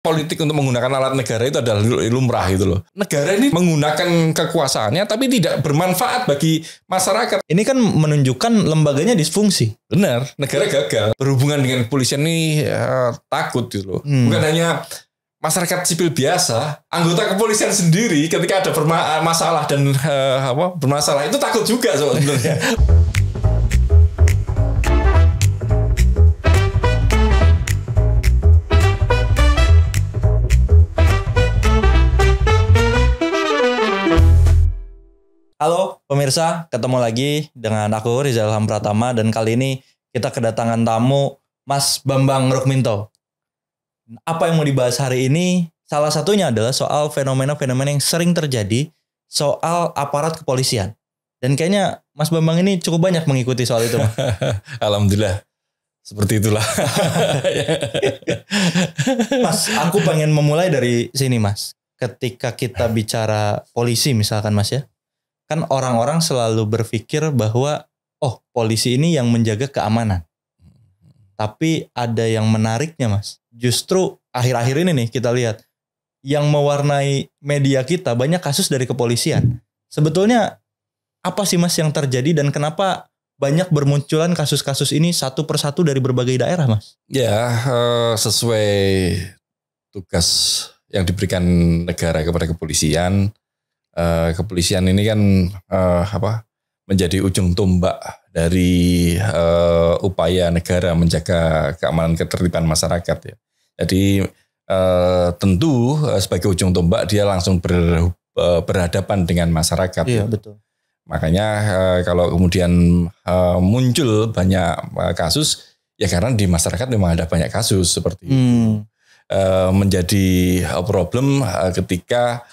politik untuk menggunakan alat negara itu adalah lumrah gitu loh. Negara ini menggunakan kekuasaannya tapi tidak bermanfaat bagi masyarakat. Ini kan menunjukkan lembaganya disfungsi. Benar, negara gagal. Berhubungan dengan kepolisian ini takut gitu loh. Bukan hanya masyarakat sipil biasa, anggota kepolisian sendiri ketika ada masalah dan bermasalah itu takut juga sebenarnya. Halo pemirsa, ketemu lagi dengan aku Rizal Ilham Pratama dan kali ini kita kedatangan tamu Mas Bambang Rukminto. Apa yang mau dibahas hari ini? Salah satunya adalah soal fenomena-fenomena yang sering terjadi soal aparat kepolisian. Dan kayaknya Mas Bambang ini cukup banyak mengikuti soal itu. Alhamdulillah, seperti itulah. Mas, aku pengen memulai dari sini Mas. Ketika kita bicara polisi misalkan Mas ya. Kan orang-orang selalu berpikir bahwa polisi ini yang menjaga keamanan. Tapi ada yang menariknya Mas. Justru akhir-akhir ini nih kita lihat yang mewarnai media kita banyak kasus dari kepolisian. Sebetulnya apa sih Mas yang terjadi dan kenapa banyak bermunculan kasus-kasus ini satu persatu dari berbagai daerah Mas? Ya, sesuai tugas yang diberikan negara kepada kepolisian. Kepolisian ini kan menjadi ujung tombak dari upaya negara menjaga keamanan ketertiban masyarakat ya. Jadi tentu sebagai ujung tombak dia langsung berhadapan dengan masyarakat. Iya betul. Makanya kalau kemudian muncul banyak kasus ya karena di masyarakat memang ada banyak kasus seperti itu. Menjadi problem ketika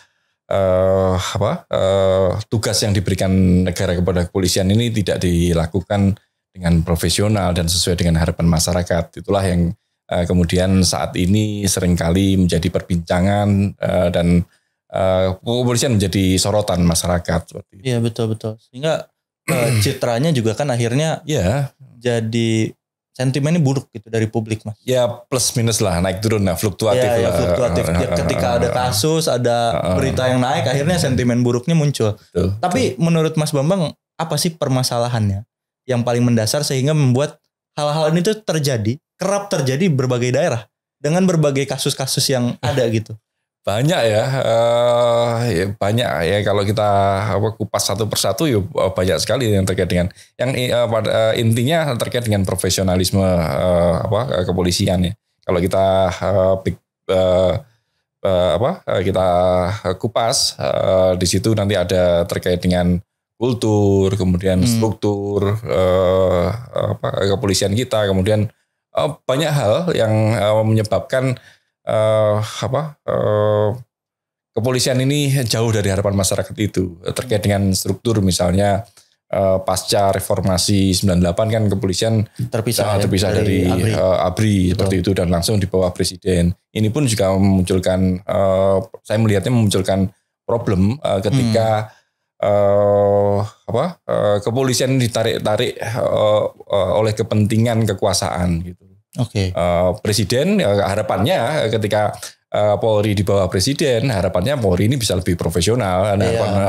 tugas yang diberikan negara kepada kepolisian ini tidak dilakukan dengan profesional dan sesuai dengan harapan masyarakat. Itulah yang kemudian saat ini seringkali menjadi perbincangan dan kepolisian menjadi sorotan masyarakat. Seperti itu. Iya betul-betul. Sehingga citranya juga kan akhirnya jadi sentimennya buruk gitu dari publik Mas. Ya plus minus lah, naik turun lah, fluktuatif. Ya fluktuatif. Ketika ada kasus, ada berita yang naik, akhirnya sentimen buruknya muncul. Tapi menurut Mas Bambang, apa sih permasalahannya yang paling mendasar sehingga membuat hal-hal ini tuh terjadi, kerap terjadi di berbagai daerah dengan berbagai kasus-kasus yang ada gitu? Banyak ya, banyak ya kalau kita kupas satu persatu ya banyak sekali yang terkait dengan yang pada intinya terkait dengan profesionalisme kepolisian ya. Kalau kita kita kupas di situ nanti ada terkait dengan kultur, kemudian struktur kepolisian kita, kemudian banyak hal yang menyebabkan kepolisian ini jauh dari harapan masyarakat itu terkait dengan struktur misalnya pasca reformasi 98 kan kepolisian terpisah dari ABRI seperti itu dan langsung di bawah presiden. Ini pun juga memunculkan saya melihatnya memunculkan problem ketika kepolisian ditarik-tarik oleh kepentingan kekuasaan gitu. Presiden harapannya ketika Polri di bawah presiden, harapannya Polri ini bisa lebih profesional.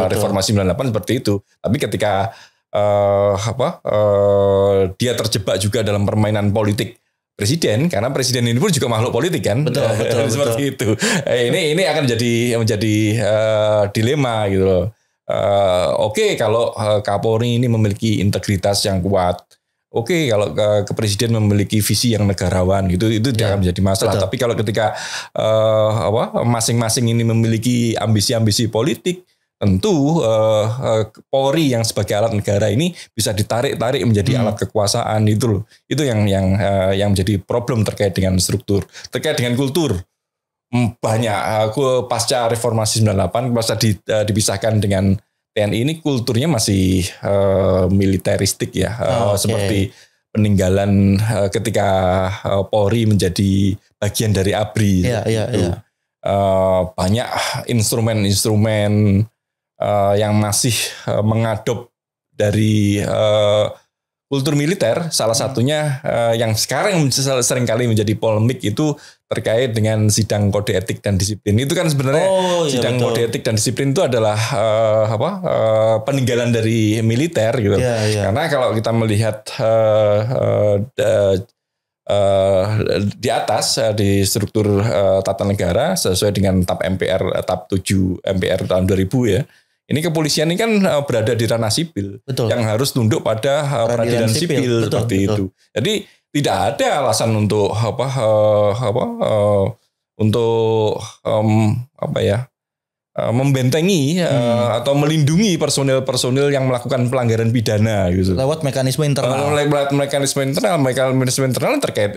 Reformasi 98 seperti itu. Tapi ketika dia terjebak juga dalam permainan politik presiden, karena presiden ini pun juga makhluk politik kan, betul seperti itu. Ini akan menjadi dilema gitu loh. Kalau Kapolri ini memiliki integritas yang kuat. Kalau kepresiden memiliki visi yang negarawan gitu itu tidak akan menjadi masalah. Betul. Tapi kalau ketika masing-masing ini memiliki ambisi-ambisi politik, tentu Polri yang sebagai alat negara ini bisa ditarik-tarik menjadi alat kekuasaan itu loh. Itu yang menjadi problem terkait dengan struktur, terkait dengan kultur. Banyak pasca reformasi 98 pasca dipisahkan dengan TNI ini kulturnya masih militeristik ya, seperti peninggalan ketika Polri menjadi bagian dari ABRI. Banyak instrumen-instrumen yang masih mengadop dari kultur militer, salah satunya yang sekarang seringkali menjadi polemik itu terkait dengan sidang kode etik dan disiplin. Itu kan sebenarnya sidang kode etik dan disiplin itu adalah peninggalan dari militer gitu. Karena kalau kita melihat di atas di struktur tata negara sesuai dengan TAP MPR TAP 7 MPR tahun 2000 ya. Ini kepolisian ini kan berada di ranah sipil, yang harus tunduk pada peradilan sipil seperti itu. Jadi tidak ada alasan untuk membentengi atau melindungi personil-personil yang melakukan pelanggaran pidana gitu. Lewat mekanisme internal. Lewat mekanisme internal terkait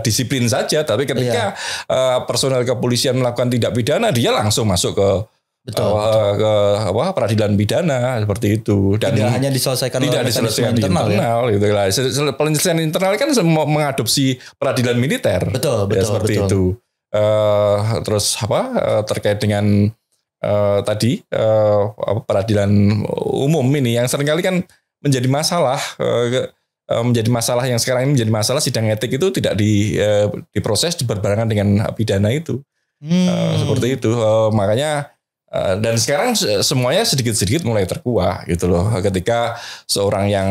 disiplin saja. Tapi ketika personil kepolisian melakukan tindak pidana, dia langsung masuk ke peradilan pidana seperti itu, dan tidak hanya diselesaikan oleh mekanisme internal gitu lah. Penyelesaian internal kan mengadopsi peradilan militer. Betul. Seperti itu. Terus terkait dengan peradilan umum ini yang seringkali kan menjadi masalah yang sekarang ini menjadi masalah. Sidang etik itu tidak diproses berbarengan dengan pidana itu. Seperti itu. Makanya dan sekarang semuanya sedikit-sedikit mulai terkuak gitu loh. Ketika seorang yang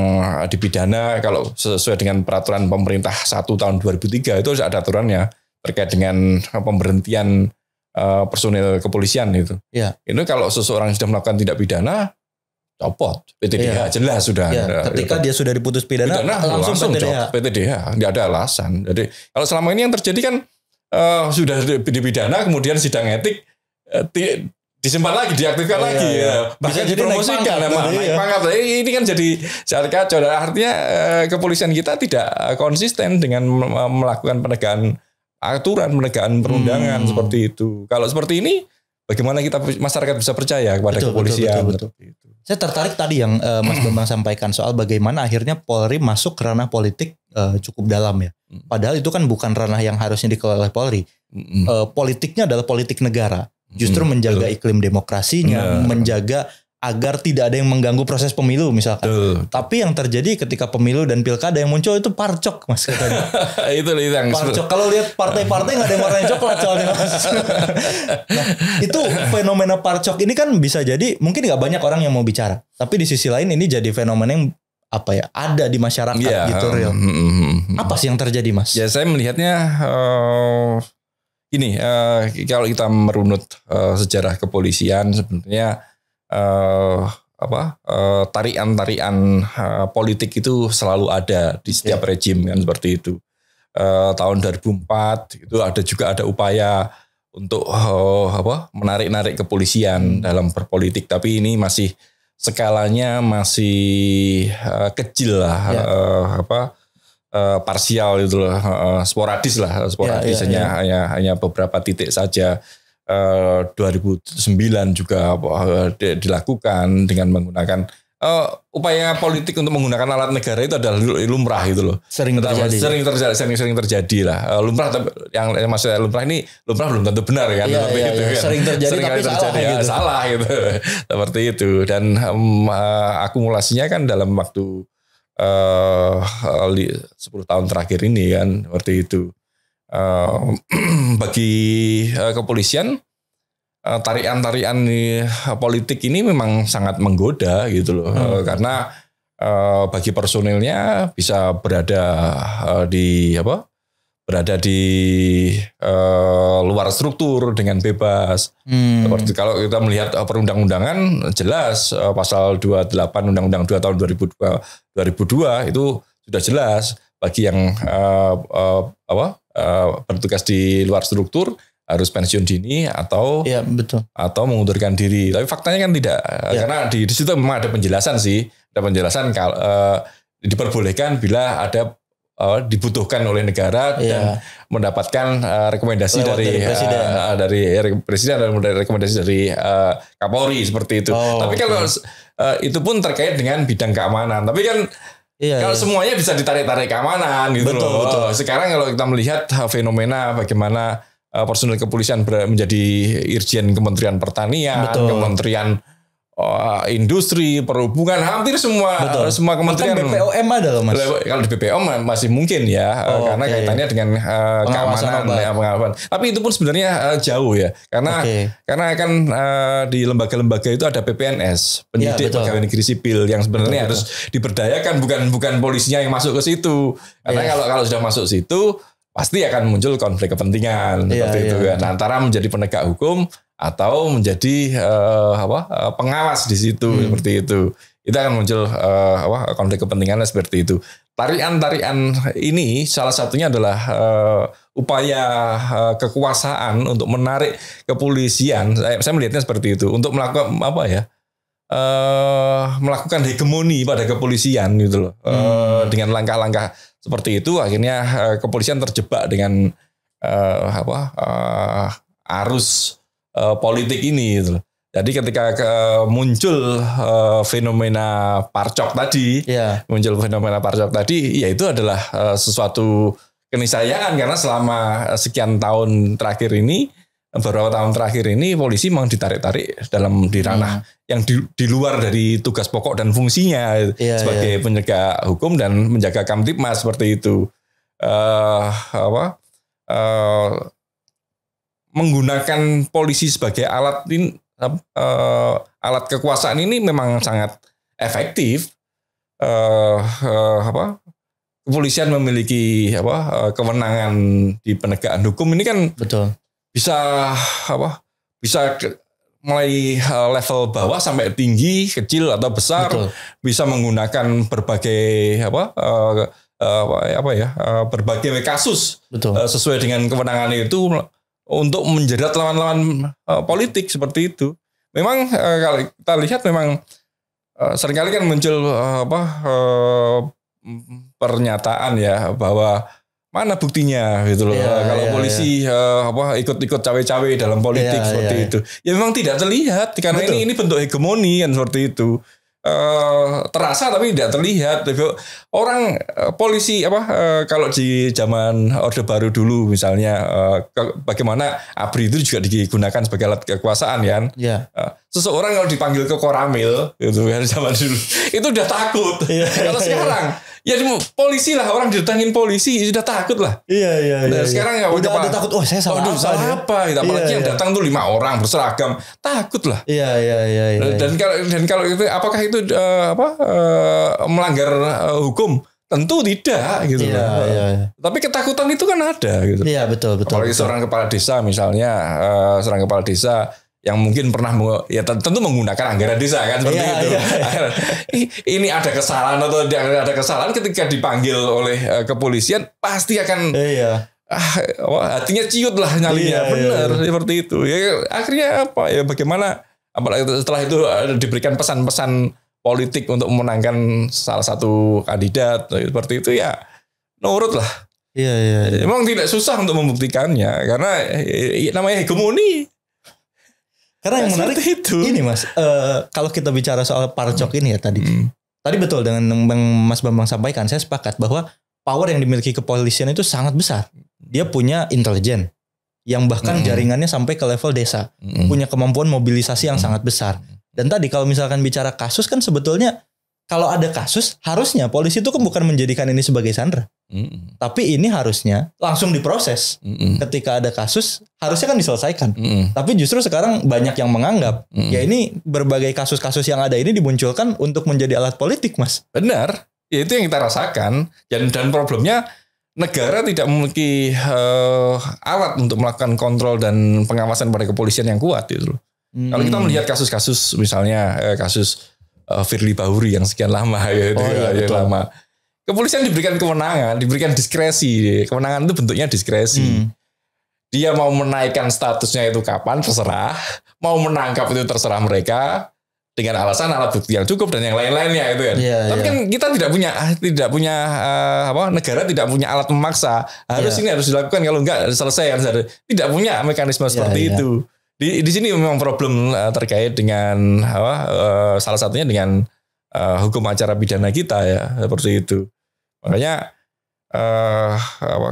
dipidana, kalau sesuai dengan peraturan pemerintah 1 tahun 2003 itu ada aturannya terkait dengan pemberhentian personil kepolisian itu. Ini kalau seseorang sudah melakukan tindak pidana, copot PTDH jelas sudah. Ketika dia sudah diputus pidana langsung PTDH, tidak ada alasan. Jadi kalau selama ini yang terjadi kan sudah dipidana kemudian sidang etik disimpan lagi, diaktifkan lagi, bahkan dipromosikan naik pangkat. Ini kan jadi kacau. Artinya kepolisian kita tidak konsisten dengan melakukan penegakan aturan, penegakan perundangan seperti itu. Kalau seperti ini, bagaimana kita masyarakat bisa percaya kepada kepolisian? Betul. Saya tertarik tadi yang Mas Bambang sampaikan soal bagaimana akhirnya Polri masuk ke ranah politik cukup dalam ya. Padahal itu kan bukan ranah yang harusnya dikelola oleh Polri. Politiknya adalah politik negara. Justru menjaga iklim demokrasinya, menjaga agar tidak ada yang mengganggu proses pemilu misalkan. Tapi yang terjadi ketika pemilu dan pilkada yang muncul itu parcok Mas katanya. itu yang parcok. Kalau lihat partai-partai nggak ada yang warnanya coklat soalnya Mas. Nah, itu fenomena parcok ini kan bisa jadi mungkin nggak banyak orang yang mau bicara. Tapi di sisi lain ini jadi fenomena yang ada di masyarakat gitu real. Apa sih yang terjadi Mas? Ya saya melihatnya ini kalau kita merunut sejarah kepolisian sebenarnya tarian-tarian politik itu selalu ada di setiap rejim kan seperti itu. Tahun 2004 itu ada upaya untuk menarik-narik kepolisian dalam berpolitik, tapi ini masih skalanya masih kecil lah. Parsial itu loh, sporadis hanya beberapa titik saja. 2009 juga dilakukan dengan menggunakan upaya politik untuk menggunakan alat negara itu adalah lumrah itu loh. Sering terjadi lah. Lumrah, yang maksudnya lumrah belum tentu benar kan. Sering terjadi tapi salah gitu. Seperti itu, dan akumulasinya kan dalam waktu 10 tahun terakhir ini kan seperti itu. Bagi kepolisian tarian-tarian politik ini memang sangat menggoda gitu loh. Karena bagi personilnya bisa berada di luar struktur dengan bebas. Seperti kalau kita melihat perundang-undangan jelas pasal 28 Undang-Undang 2 tahun 2002 itu sudah jelas bagi yang bertugas di luar struktur harus pensiun dini atau mengundurkan diri. Tapi faktanya kan tidak, karena di situ memang ada penjelasan kalau diperbolehkan bila ada dibutuhkan oleh negara dan mendapatkan rekomendasi dari presiden dan rekomendasi dari Kapolri seperti itu. Tapi kalau itu pun terkait dengan bidang keamanan. Tapi kan kalau semuanya bisa ditarik-tarik keamanan gitu loh. Sekarang kalau kita melihat fenomena bagaimana personil kepolisian menjadi Irjen Kementerian Pertanian, Kementerian industri, perhubungan, hampir semua kementerian. Bahkan BPOM ada loh Mas. Kalau di BPOM masih mungkin ya, karena kaitannya dengan keamanan, pengawasan. Tapi itu pun sebenarnya jauh ya, karena kan di lembaga-lembaga itu ada PPNS, pendidik pegawai negeri sipil, yang sebenarnya harus diberdayakan, bukan polisinya yang masuk ke situ. Karena kalau sudah masuk situ, pasti akan muncul konflik kepentingan seperti itu kan, antara menjadi penegak hukum atau menjadi pengawas di situ seperti itu. Itu akan muncul konflik kepentingan seperti itu. Tarian ini salah satunya adalah upaya kekuasaan untuk menarik kepolisian. Saya melihatnya seperti itu, untuk melakukan melakukan hegemoni pada kepolisian gitu loh. Dengan langkah-langkah seperti itu akhirnya kepolisian terjebak dengan arus politik ini gitu. Jadi ketika muncul fenomena parcok tadi, ya itu adalah sesuatu keniscayaan, karena selama sekian tahun terakhir ini, beberapa tahun terakhir ini, polisi memang ditarik-tarik di ranah yang di luar dari tugas pokok dan fungsinya sebagai penegak hukum dan menjaga Kamtibmas seperti itu. Menggunakan polisi sebagai alat kekuasaan ini memang sangat efektif. Kepolisian memiliki kewenangan di penegakan hukum ini kan bisa mulai level bawah sampai tinggi, kecil atau besar, bisa menggunakan berbagai berbagai kasus sesuai dengan kewenangan itu untuk menjerat lawan-lawan politik seperti itu. Memang kalau kita lihat memang seringkali kan muncul pernyataan ya bahwa mana buktinya gitu loh. Kalau polisi ikut-ikut cawe-cawe dalam politik seperti itu. Ya memang tidak terlihat karena ini bentuk hegemoni kan seperti itu. Terasa tapi tidak terlihat. Orang polisi kalau di zaman Orde Baru dulu misalnya, bagaimana ABRI itu juga digunakan sebagai alat kekuasaan kan. Seseorang kalau dipanggil ke Koramil gitu kan zaman dulu itu udah takut. Kalau sekarang ya polisi lah, orang didatangin polisi sudah takut lah. Nah, sekarang nggak udah ada takut. Oh saya salah apa? Apalagi yang datang tuh 5 orang berseragam, takut lah. Dan kalau itu apakah itu melanggar hukum? Tentu tidak gitu. Tapi ketakutan itu kan ada gitu. Betul. Apalagi seorang kepala desa misalnya, seorang kepala desa yang mungkin pernah tentu menggunakan anggaran desa kan seperti itu. Ini ada kesalahan atau tidak ada kesalahan, ketika dipanggil oleh kepolisian pasti akan hatinya ciut lah nyalinya. Benar seperti itu. Ya akhirnya bagaimana setelah itu diberikan pesan-pesan politik untuk memenangkan salah satu kandidat seperti itu, ya nurut lah. Memang tidak susah untuk membuktikannya karena namanya hegemoni. Karena yang menarik itu ini Mas, kalau kita bicara soal parcok ini ya tadi betul dengan yang Mas Bambang sampaikan, saya sepakat bahwa power yang dimiliki kepolisian itu sangat besar. Dia punya intelijen yang bahkan jaringannya sampai ke level desa, punya kemampuan mobilisasi yang sangat besar. Dan tadi kalau misalkan bicara kasus kan sebetulnya kalau ada kasus harusnya polisi itu kan bukan menjadikan ini sebagai sandera. Tapi ini harusnya langsung diproses. Ketika ada kasus harusnya kan diselesaikan. Tapi justru sekarang banyak yang menganggap ya ini berbagai kasus-kasus yang ada ini dimunculkan untuk menjadi alat politik, Mas. Benar. Ya itu yang kita rasakan. Dan problemnya negara tidak memiliki alat untuk melakukan kontrol dan pengawasan pada kepolisian yang kuat gitu loh. Kalau kita melihat kasus-kasus misalnya kasus Firly Bahuri yang sekian lama lama. Kepolisian diberikan kewenangan, diberikan diskresi. Kewenangan itu bentuknya diskresi. Dia mau menaikkan statusnya itu kapan terserah, mau menangkap itu terserah mereka dengan alasan alat bukti yang cukup dan yang lain-lainnya itu kan. Tapi kan kita tidak punya negara tidak punya alat memaksa. Ini harus dilakukan, kalau enggak selesai. Tidak punya mekanisme seperti itu. Di sini memang problem terkait dengan salah satunya dengan hukum acara pidana kita ya, seperti itu. Makanya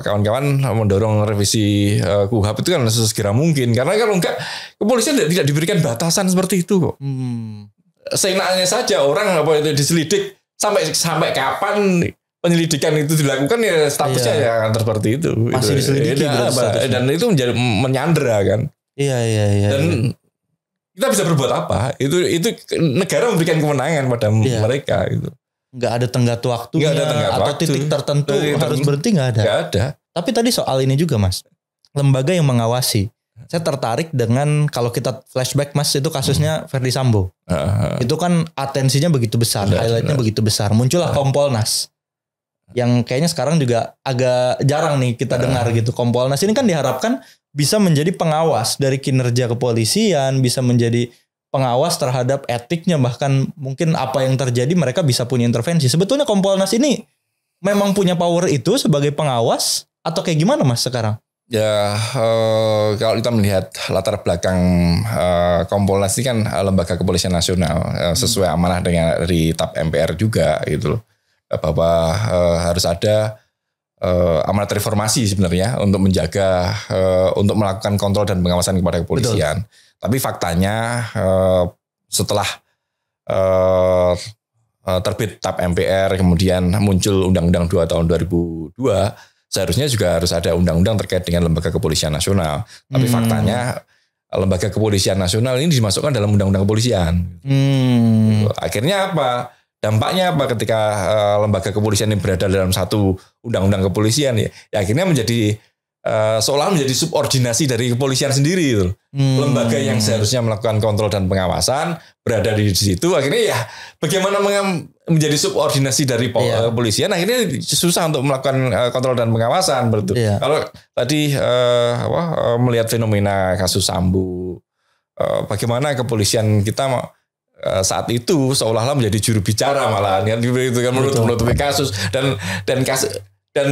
kawan-kawan mendorong revisi KUHP itu kan sesegera mungkin, karena kalau enggak kepolisian tidak diberikan batasan seperti itu kok. seenaknya saja orang apa itu diselidik sampai kapan penyelidikan itu dilakukan ya statusnya ya seperti itu. Masih diselidiki dan itu menjadi menyandera kan. Iya. Dan kita bisa berbuat apa? Itu negara memberikan kewenangan pada mereka itu. Nggak ada tenggat waktunya atau titik tertentu harus berhenti, nggak ada. Nggak ada. Tapi tadi soal ini juga Mas, lembaga yang mengawasi. Saya tertarik dengan kalau kita flashback Mas, itu kasusnya Verdi Sambo. Itu kan atensinya begitu besar, highlightnya begitu besar. Muncullah Kompolnas. Yang kayaknya sekarang juga agak jarang nih kita dengar gitu. Kompolnas ini kan diharapkan bisa menjadi pengawas dari kinerja kepolisian, bisa menjadi pengawas terhadap etiknya, bahkan mungkin apa yang terjadi mereka bisa punya intervensi. Sebetulnya Kompolnas ini memang punya power itu sebagai pengawas atau kayak gimana Mas sekarang? Ya kalau kita melihat latar belakang Kompolnas ini kan lembaga kepolisian nasional sesuai amanah dengan dari TAP MPR juga gitu loh, bahwa harus ada amanat reformasi sebenarnya untuk menjaga, untuk melakukan kontrol dan pengawasan kepada kepolisian. Betul. Tapi faktanya setelah terbit TAP MPR kemudian muncul Undang-Undang 2 tahun 2002, seharusnya juga harus ada undang-undang terkait dengan lembaga kepolisian nasional. Tapi faktanya lembaga kepolisian nasional ini dimasukkan dalam undang-undang kepolisian. Akhirnya apa? Dampaknya apa ketika lembaga kepolisian ini berada dalam satu undang-undang kepolisian ya akhirnya menjadi seolah menjadi subordinasi dari kepolisian sendiri itu. Lembaga yang seharusnya melakukan kontrol dan pengawasan berada di situ, akhirnya ya bagaimana menjadi subordinasi dari kepolisian, akhirnya susah untuk melakukan kontrol dan pengawasan betul. Kalau tadi melihat fenomena kasus Sambo, bagaimana kepolisian kita saat itu seolah-olah menjadi juru bicara malahan kan itu kan menutupi kasus dan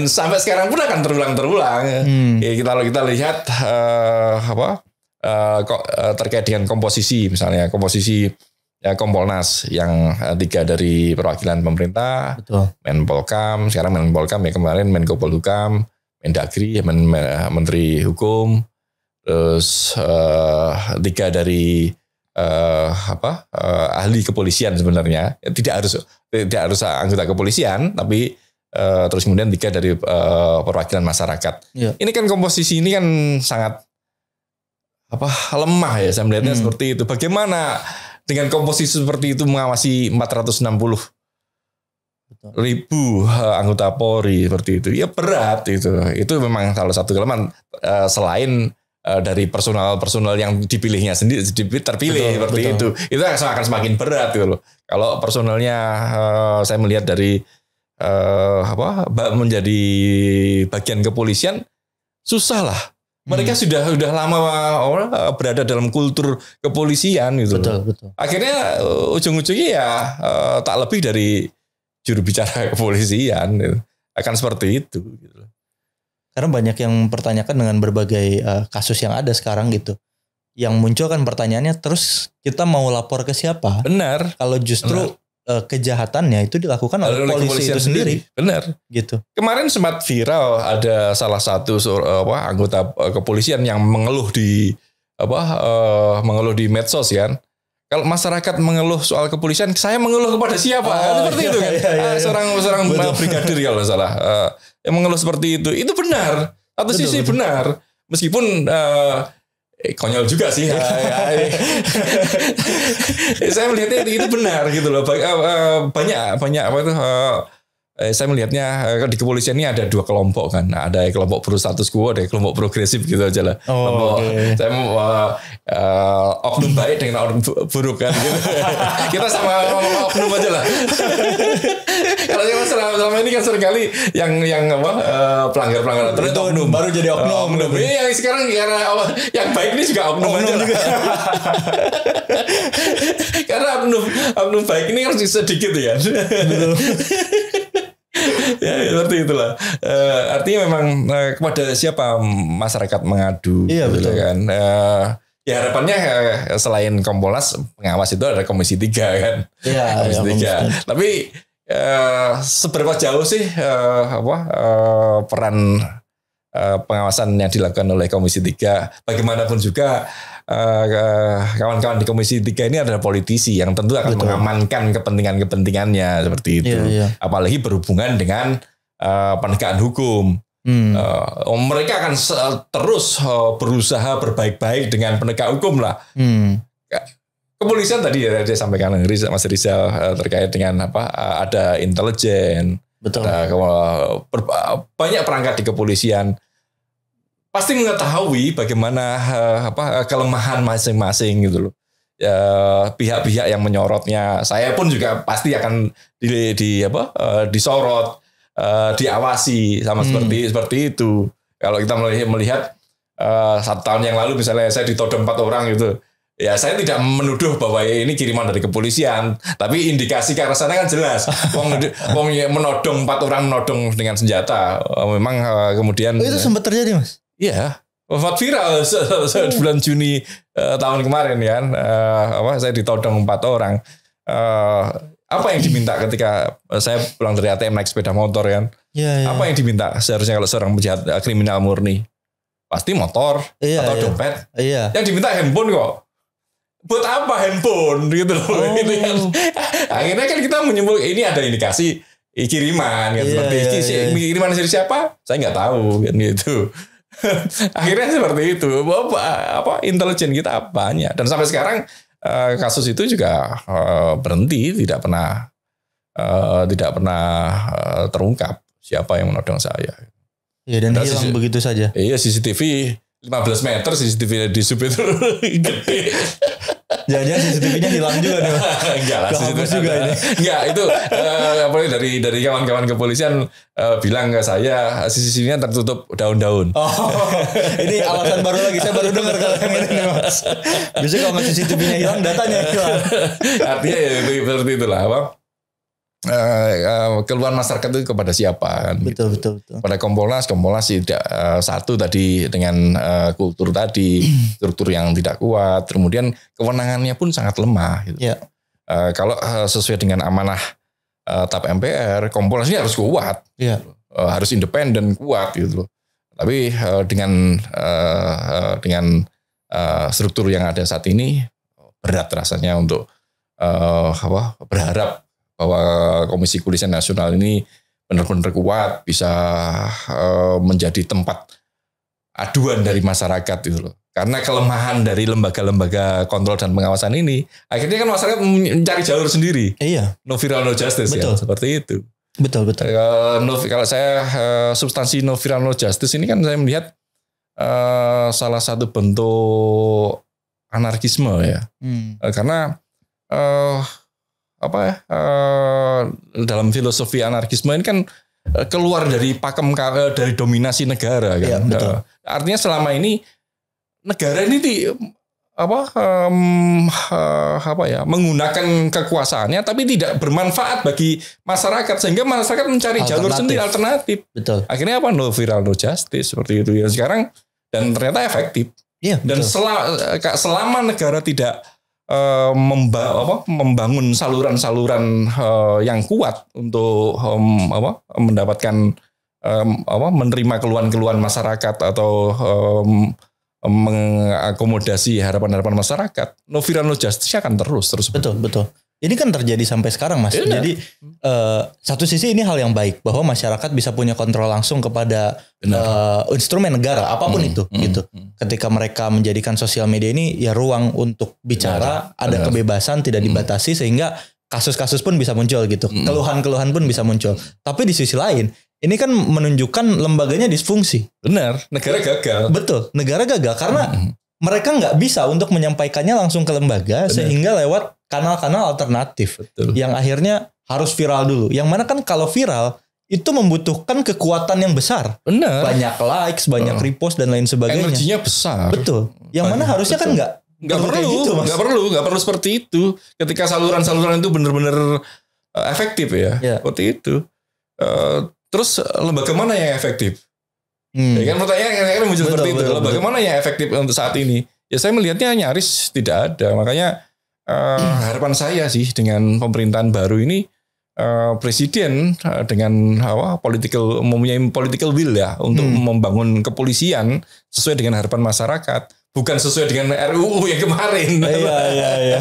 sampai sekarang pun akan terulang. Kalau kita lihat terkait dengan komposisi, misalnya komposisi Kompolnas yang 3 dari perwakilan pemerintah, Menpolkam, sekarang Menpolkam ya, kemarin Menko Polhukam, Mendagri, Menteri Hukum, terus 3 dari ahli kepolisian sebenarnya, tidak harus anggota kepolisian, tapi terus kemudian 3 dari perwakilan masyarakat. Ini kan komposisi ini kan sangat lemah ya, saya melihatnya seperti itu. Bagaimana dengan komposisi seperti itu mengawasi 460 ribu anggota Polri seperti itu? Ya berat itu. Itu memang salah satu kelemahan selain dari personal yang dipilihnya sendiri terpilih seperti itu akan semakin berat gitu loh. Kalau personalnya saya melihat dari menjadi bagian kepolisian susah lah. Mereka sudah lama berada dalam kultur kepolisian gitu. Betul. Akhirnya ujung-ujungnya ya tak lebih dari juru bicara kepolisian gitu. Akan seperti itu gitu. Karena banyak yang mempertanyakan dengan berbagai kasus yang ada sekarang gitu. Yang muncul kan pertanyaannya, terus kita mau lapor ke siapa? Benar. Kalau justru kejahatannya itu dilakukan oleh polisi itu sendiri. Benar. Gitu. Kemarin sempat viral ada salah satu anggota kepolisian yang mengeluh di medsos kan. Kalau masyarakat mengeluh soal kepolisian, saya mengeluh kepada siapa? Seperti itu kan. Seorang brigadir kalau nggak salah. Yang mengeluh seperti itu benar. Satu sisi benar. Meskipun konyol juga sih. Saya melihatnya itu benar gitu loh. Banyak saya melihatnya di kepolisian ini ada 2 kelompok kan. Ada kelompok pro status quo, ada kelompok progresif gitu aja lah. Saya mau oknum baik dengan oknum buruk kan. Gitu. Kita sama oknum aja lah. Kalau selama ini kan seringkali yang pelanggar itu oknum baru jadi oknum. Yang sekarang yang baik ini juga oknum aja lah. Karena oknum baik ini kan sedikit ya. Ya seperti itulah. Artinya memang kepada siapa masyarakat mengadu, betul kan? Ya harapannya selain Kompolnas, pengawas itu ada Komisi 3 kan? Komisi 3. Tapi seberapa jauh sih peran pengawasan yang dilakukan oleh Komisi 3? Bagaimanapun juga kawan-kawan di Komisi 3 ini adalah politisi yang tentu akan mengamankan kepentingannya seperti itu. Apalagi berhubungan dengan penegakan hukum. Mereka akan terus berusaha berbaik-baik dengan penegak hukum lah. Kepolisian tadi ya dia sampaikan Mas Rizal terkait dengan ada intelijen, ada banyak perangkat di kepolisian pasti mengetahui bagaimana kelemahan masing-masing gitu loh. Pihak-pihak yang menyorotnya, saya pun juga pasti akan disorot, diawasi sama seperti itu. Kalau kita melihat 1 tahun yang lalu misalnya saya ditodong 4 orang gitu. Ya saya tidak menuduh bahwa ini kiriman dari kepolisian, tapi indikasi ke arah sana kan jelas. Wong menodong 4 orang menodong dengan senjata. Memang kemudian itu sempat terjadi, Mas? Iya, wafat viral bulan Juni tahun kemarin kan. Saya ditodong 4 orang. Apa yang diminta ketika saya pulang dari ATM naik sepeda motor kan? Apa yang diminta seharusnya kalau seorang penjahat kriminal murni? Pasti motor atau dompet. Yang diminta handphone kok. Buat apa handphone gitu loh. Gitu kan. Akhirnya kan kita menyimpul ini ada indikasi kiriman kan. Kiriman dari siapa? Saya nggak tahu kan gitu. Akhirnya seperti itu. Intelijen kita banyak. Dan sampai sekarang kasus itu juga berhenti, tidak pernah terungkap siapa yang menodong saya. Ya, dan hilang begitu saja. Iya, CCTV 15 meter CCTV di sub itu gede. Jangan-jangan CCTV-nya hilang juga nih. Enggak lah, CCTV juga ini. Enggak, itu dari kawan-kawan kepolisian bilang ke saya CCTV-nya tertutup daun-daun. Ini alasan baru lagi, saya baru dengar kalau yang ini Mas. Biasanya kalau CCTV-nya hilang, datanya hilang. Artinya ya seperti itulah, keluhan masyarakat itu kepada siapa kan? Betul. Pada Kompolnas tidak satu tadi dengan kultur tadi, struktur yang tidak kuat, kemudian kewenangannya pun sangat lemah. Gitu. Kalau sesuai dengan amanah TAP MPR, Kompolnas ini harus kuat, harus independen kuat gitu loh. Tapi dengan struktur yang ada saat ini berat rasanya untuk berharap bahwa Komisi Kepolisian Nasional ini benar-benar kuat, bisa menjadi tempat aduan dari masyarakat gitu loh. Karena kelemahan dari lembaga-lembaga kontrol dan pengawasan ini, akhirnya kan masyarakat mencari jalur sendiri. No viral no justice. Betul. Ya, seperti itu. Betul. Kalau saya substansi no viral no justice ini kan saya melihat salah satu bentuk anarkisme ya. Karena dalam filosofi anarkisme ini kan keluar dari pakem dari dominasi negara kan. Artinya selama ini negara ini menggunakan kekuasaannya tapi tidak bermanfaat bagi masyarakat sehingga masyarakat mencari jalur sendiri alternatif. Betul. Akhirnya no viral no justice seperti itu ya sekarang dan ternyata efektif. Dan selama negara tidak membangun saluran-saluran yang kuat untuk mendapatkan menerima keluhan-keluhan masyarakat atau mengakomodasi harapan-harapan masyarakat, no viral no justice akan terus. Betul. Ini kan terjadi sampai sekarang, Mas. Jadi satu sisi ini hal yang baik bahwa masyarakat bisa punya kontrol langsung kepada instrumen negara apapun itu gitu. Ketika mereka menjadikan sosial media ini ya ruang untuk bicara, ada kebebasan tidak dibatasi sehingga kasus-kasus pun bisa muncul gitu. Keluhan-keluhan pun bisa muncul. Tapi di sisi lain ini kan menunjukkan lembaganya disfungsi. Benar, negara gagal. Betul, negara gagal karena mereka nggak bisa untuk menyampaikannya langsung ke lembaga. Benar. Sehingga lewat kanal-kanal alternatif. Betul. Yang akhirnya harus viral dulu. Yang mana kan kalau viral itu membutuhkan kekuatan yang besar. Benar. Banyak likes, banyak repost dan lain sebagainya. Energinya besar. Betul. Yang mana harusnya kan nggak perlu seperti itu. Ketika saluran-saluran itu benar-benar efektif ya. Seperti itu. Terus lembaga mana yang efektif? Ya kan pertanyaan muncul seperti itu. Lembaga mana yang efektif untuk saat ini? Ya saya melihatnya nyaris tidak ada. Makanya harapan saya sih dengan pemerintahan baru ini presiden dengan mempunyai political will ya untuk membangun kepolisian sesuai dengan harapan masyarakat. bukan sesuai dengan RUU yang kemarin. Iya.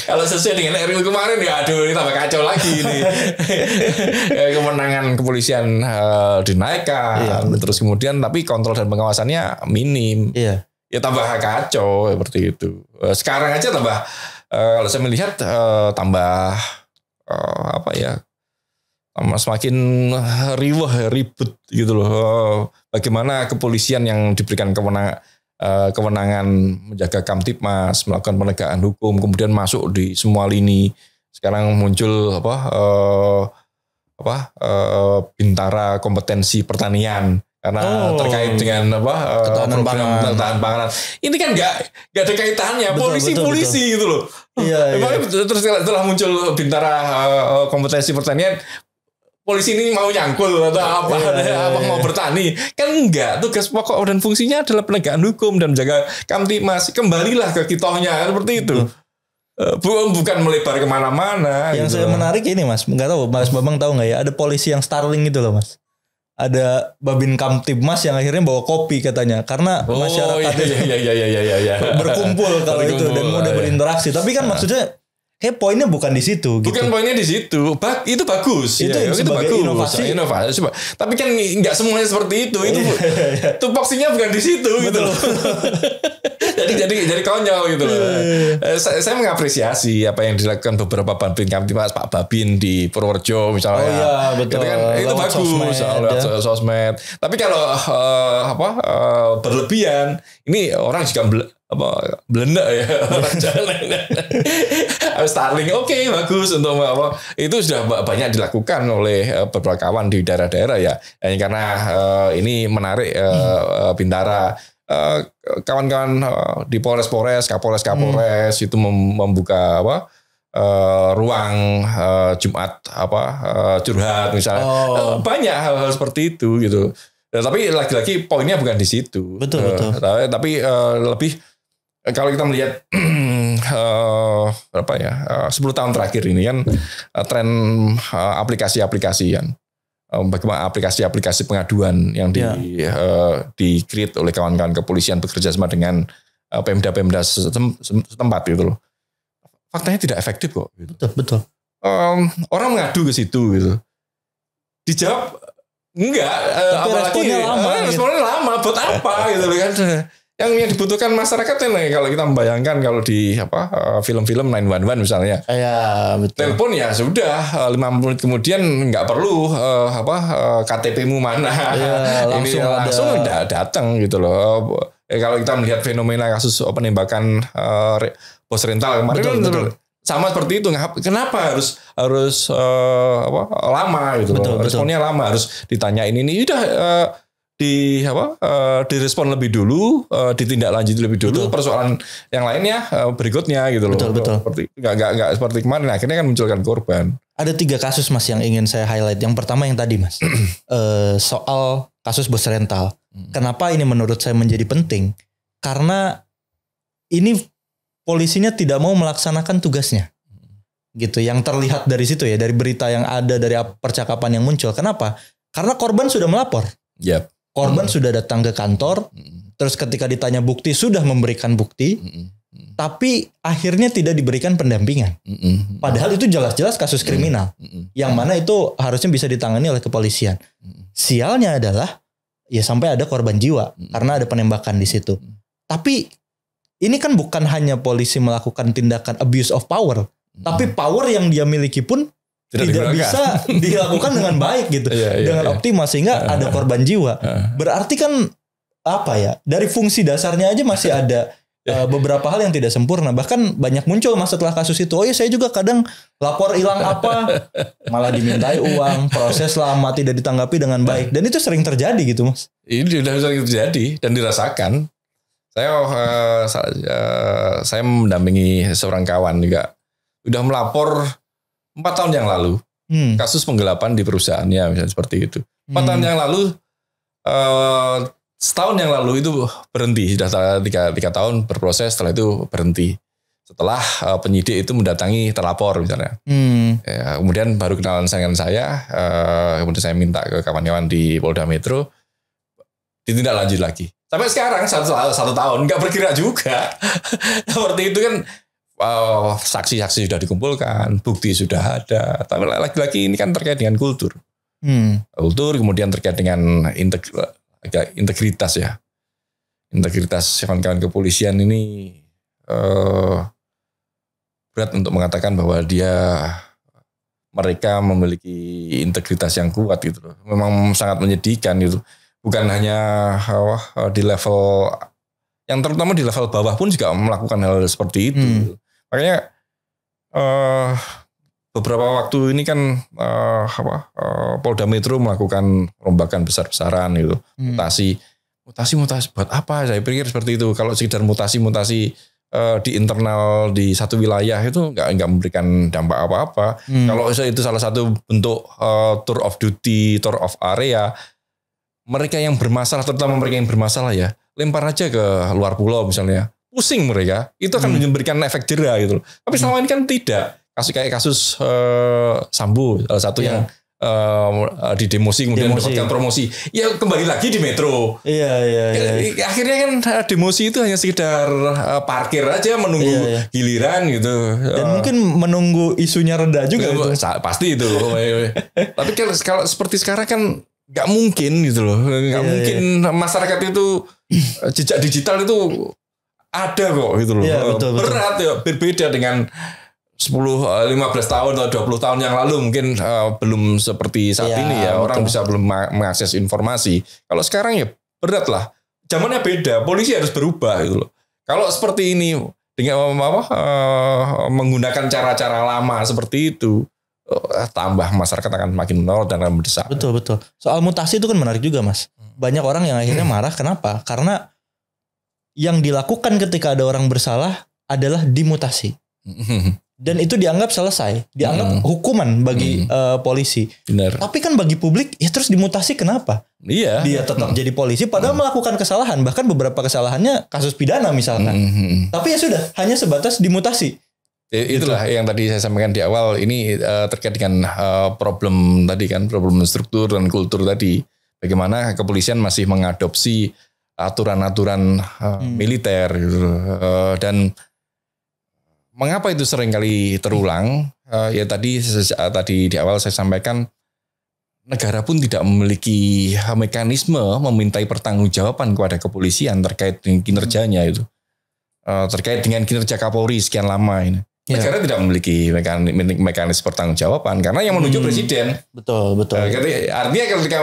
Kalau sesuai dengan RUU kemarin ya aduh ini tambah kacau lagi ini. Kewenangan kepolisian dinaikkan, terus kemudian tapi kontrol dan pengawasannya minim. Iya. Ya tambah kacau seperti itu. Sekarang aja tambah kalau saya melihat tambah semakin ribut gitu loh. Bagaimana kepolisian yang diberikan kewenangan menjaga Kamtibmas, melakukan penegakan hukum, kemudian masuk di semua lini. Sekarang muncul Bintara kompetensi pertanian karena terkait dengan ketahanan pangan. Ini kan nggak ada kaitannya polisi gitu loh. Iya. Terus setelah muncul Bintara kompetensi pertanian, polisi ini mau nyangkul atau apa mau bertani, kan enggak. Tugas pokok dan fungsinya adalah penegakan hukum dan menjaga Kamtibmas. Kembalilah ke kitohnya seperti itu. Bukan melebar kemana-mana. Yang saya menarik ini Mas, nggak tahu Mas Bambang tahu nggak ya, ada polisi yang Starling gitu loh Mas. Ada Babin Kamtibmas yang akhirnya bawa kopi katanya karena masyarakat berkumpul kalau itu dan mudah berinteraksi. Tapi kan maksudnya poinnya bukan di situ. Bukan gitu. Poinnya di situ. Itu bagus. Itu bagus. Inovasi. Tapi kan nggak semuanya seperti itu. Tupoksinya bukan di situ gitu loh. jadi konyol gitu loh. Saya mengapresiasi apa yang dilakukan beberapa Babin Kamtibmas, Pak Babin di Purworejo misalnya. Oh iya betul. Itu bagus soal sosmed. Tapi kalau berlebihan, ini orang juga belenda ya orang jalan. Starling oke, bagus untuk itu sudah banyak dilakukan oleh beberapa kawan di daerah-daerah ya. Karena ini menarik Bintara. Kawan-kawan di Polres, Kapolres itu membuka ruang Jumat curhat misalnya. Banyak hal-hal seperti itu gitu. Tapi lagi-lagi poinnya bukan di situ. Betul. Tapi lebih kalau kita melihat 10 tahun terakhir ini kan tren aplikasi-aplikasi kan. Bagaimana aplikasi-aplikasi pengaduan yang di-create oleh kawan-kawan kepolisian bekerja sama dengan Pemda setempat gitu loh. Faktanya tidak efektif kok. Gitu. Betul. Orang mengadu ke situ gitu. Dijawab enggak. Tapi responnya lama. Buat apa gitu loh kan. Yang dibutuhkan masyarakat kalau kita membayangkan kalau di film-film 911 misalnya. Ya, betul. Telepon ya sudah 5 menit kemudian nggak perlu KTP-mu mana. Ya, langsung datang gitu loh. Kalau kita melihat fenomena kasus penembakan bos rental kemarin betul. Sama seperti itu. Kenapa harus lama gitu loh. Responnya lama, harus ditanyain ini udah direspon lebih dulu, ditindaklanjuti lebih dulu, persoalan yang lainnya berikutnya gitu loh. Betul. Seperti nggak seperti kemarin, akhirnya kan munculkan korban. Ada 3 kasus Mas yang ingin saya highlight. Yang pertama yang tadi Mas, soal kasus bos rental. Kenapa ini menurut saya menjadi penting? Karena ini polisinya tidak mau melaksanakan tugasnya. Gitu, yang terlihat dari situ ya, dari berita yang ada, dari percakapan yang muncul. Kenapa? Karena korban sudah melapor. Yep. Korban sudah datang ke kantor, terus ketika ditanya bukti sudah memberikan bukti, tapi akhirnya tidak diberikan pendampingan. Padahal itu jelas-jelas kasus kriminal, yang mana itu harusnya bisa ditangani oleh kepolisian. Sialnya adalah ya sampai ada korban jiwa karena ada penembakan di situ. Tapi ini kan bukan hanya polisi melakukan tindakan abuse of power, tapi power yang dia miliki pun tidak bisa dilakukan dengan baik gitu, dengan optimal sehingga ada korban jiwa. Berarti kan dari fungsi dasarnya aja masih ada beberapa hal yang tidak sempurna. Bahkan banyak muncul Mas setelah kasus itu. Ya saya juga kadang lapor hilang malah dimintai uang, proses lama, tidak ditanggapi dengan baik, dan itu sering terjadi gitu Mas. Ini sudah sering terjadi dan dirasakan. Saya mendampingi seorang kawan juga udah melapor 4 tahun yang lalu kasus penggelapan di perusahaannya misalnya seperti itu. 4 tahun yang lalu, setahun yang lalu itu berhenti, sudah 3 tahun berproses, setelah itu berhenti. Setelah penyidik itu mendatangi terlapor misalnya. Ya, kemudian baru kenalan dengan saya, kemudian saya minta ke kawan-kawan di Polda Metro ditindaklanjut lagi. Sampai sekarang satu tahun nggak bergerak juga. Seperti itu kan, saksi-saksi sudah dikumpulkan, bukti sudah ada. Tapi lagi-lagi ini kan terkait dengan kultur. Kultur, kemudian terkait dengan integritas ya. Integritas kawan-kawan kepolisian ini berat untuk mengatakan bahwa mereka memiliki integritas yang kuat gitu loh. Memang sangat menyedihkan gitu. Bukan hanya di level yang terutama di level bawah pun juga melakukan hal seperti itu. Makanya beberapa waktu ini kan Polda Metro melakukan perombakan besar-besaran gitu. Mutasi buat apa? Saya pikir seperti itu. Kalau sekedar mutasi di internal di satu wilayah itu nggak memberikan dampak apa-apa. Kalau itu salah satu bentuk tour of duty, tour of area. Mereka yang bermasalah, terutama mereka yang bermasalah ya, lempar aja ke luar pulau misalnya. Pusing mereka, itu akan memberikan efek jera gitu. Tapi selama ini kan tidak. Kasus Sambo, salah satu yang didemosi kemudian mendapatkan promosi. Ya kembali lagi di Metro. Iya. Akhirnya kan demosi itu hanya sekedar parkir aja menunggu giliran gitu. Dan mungkin menunggu isunya reda juga itu. Pasti itu. Tapi kalau seperti sekarang kan nggak mungkin gitu loh. Nggak mungkin masyarakat itu jejak digital itu ada kok gitu loh. Betul. Berat ya, berbeda dengan 10-15 tahun atau 20 tahun yang lalu mungkin belum seperti saat ini ya. Orang bisa belum mengakses informasi. Kalau sekarang ya berat lah. Zamannya beda. Polisi harus berubah gitu loh. Kalau seperti ini dengan menggunakan cara-cara lama seperti itu, tambah masyarakat akan makin menolak dan akan mendesak. Betul. Soal mutasi itu kan menarik juga Mas. Banyak orang yang akhirnya marah. Kenapa? Karena yang dilakukan ketika ada orang bersalah adalah dimutasi. Dan itu dianggap selesai. Dianggap hukuman bagi polisi. Benar. Tapi kan bagi publik ya terus dimutasi kenapa? Iya. Dia tetap jadi polisi padahal melakukan kesalahan. Bahkan beberapa kesalahannya kasus pidana misalkan. Tapi ya sudah hanya sebatas dimutasi. Itulah yang tadi saya sampaikan di awal, ini terkait dengan problem tadi kan, problem struktur dan kultur tadi. Bagaimana kepolisian masih mengadopsi aturan-aturan militer gitu. Dan mengapa itu sering kali terulang? Ya tadi di awal saya sampaikan, negara pun tidak memiliki mekanisme memintai pertanggungjawaban kepada kepolisian terkait dengan kinerjanya itu. Terkait dengan kinerja Kapolri sekian lama ini. Negara tidak memiliki mekanisme pertanggungjawaban karena yang menunjuk presiden. Betul. Artinya ketika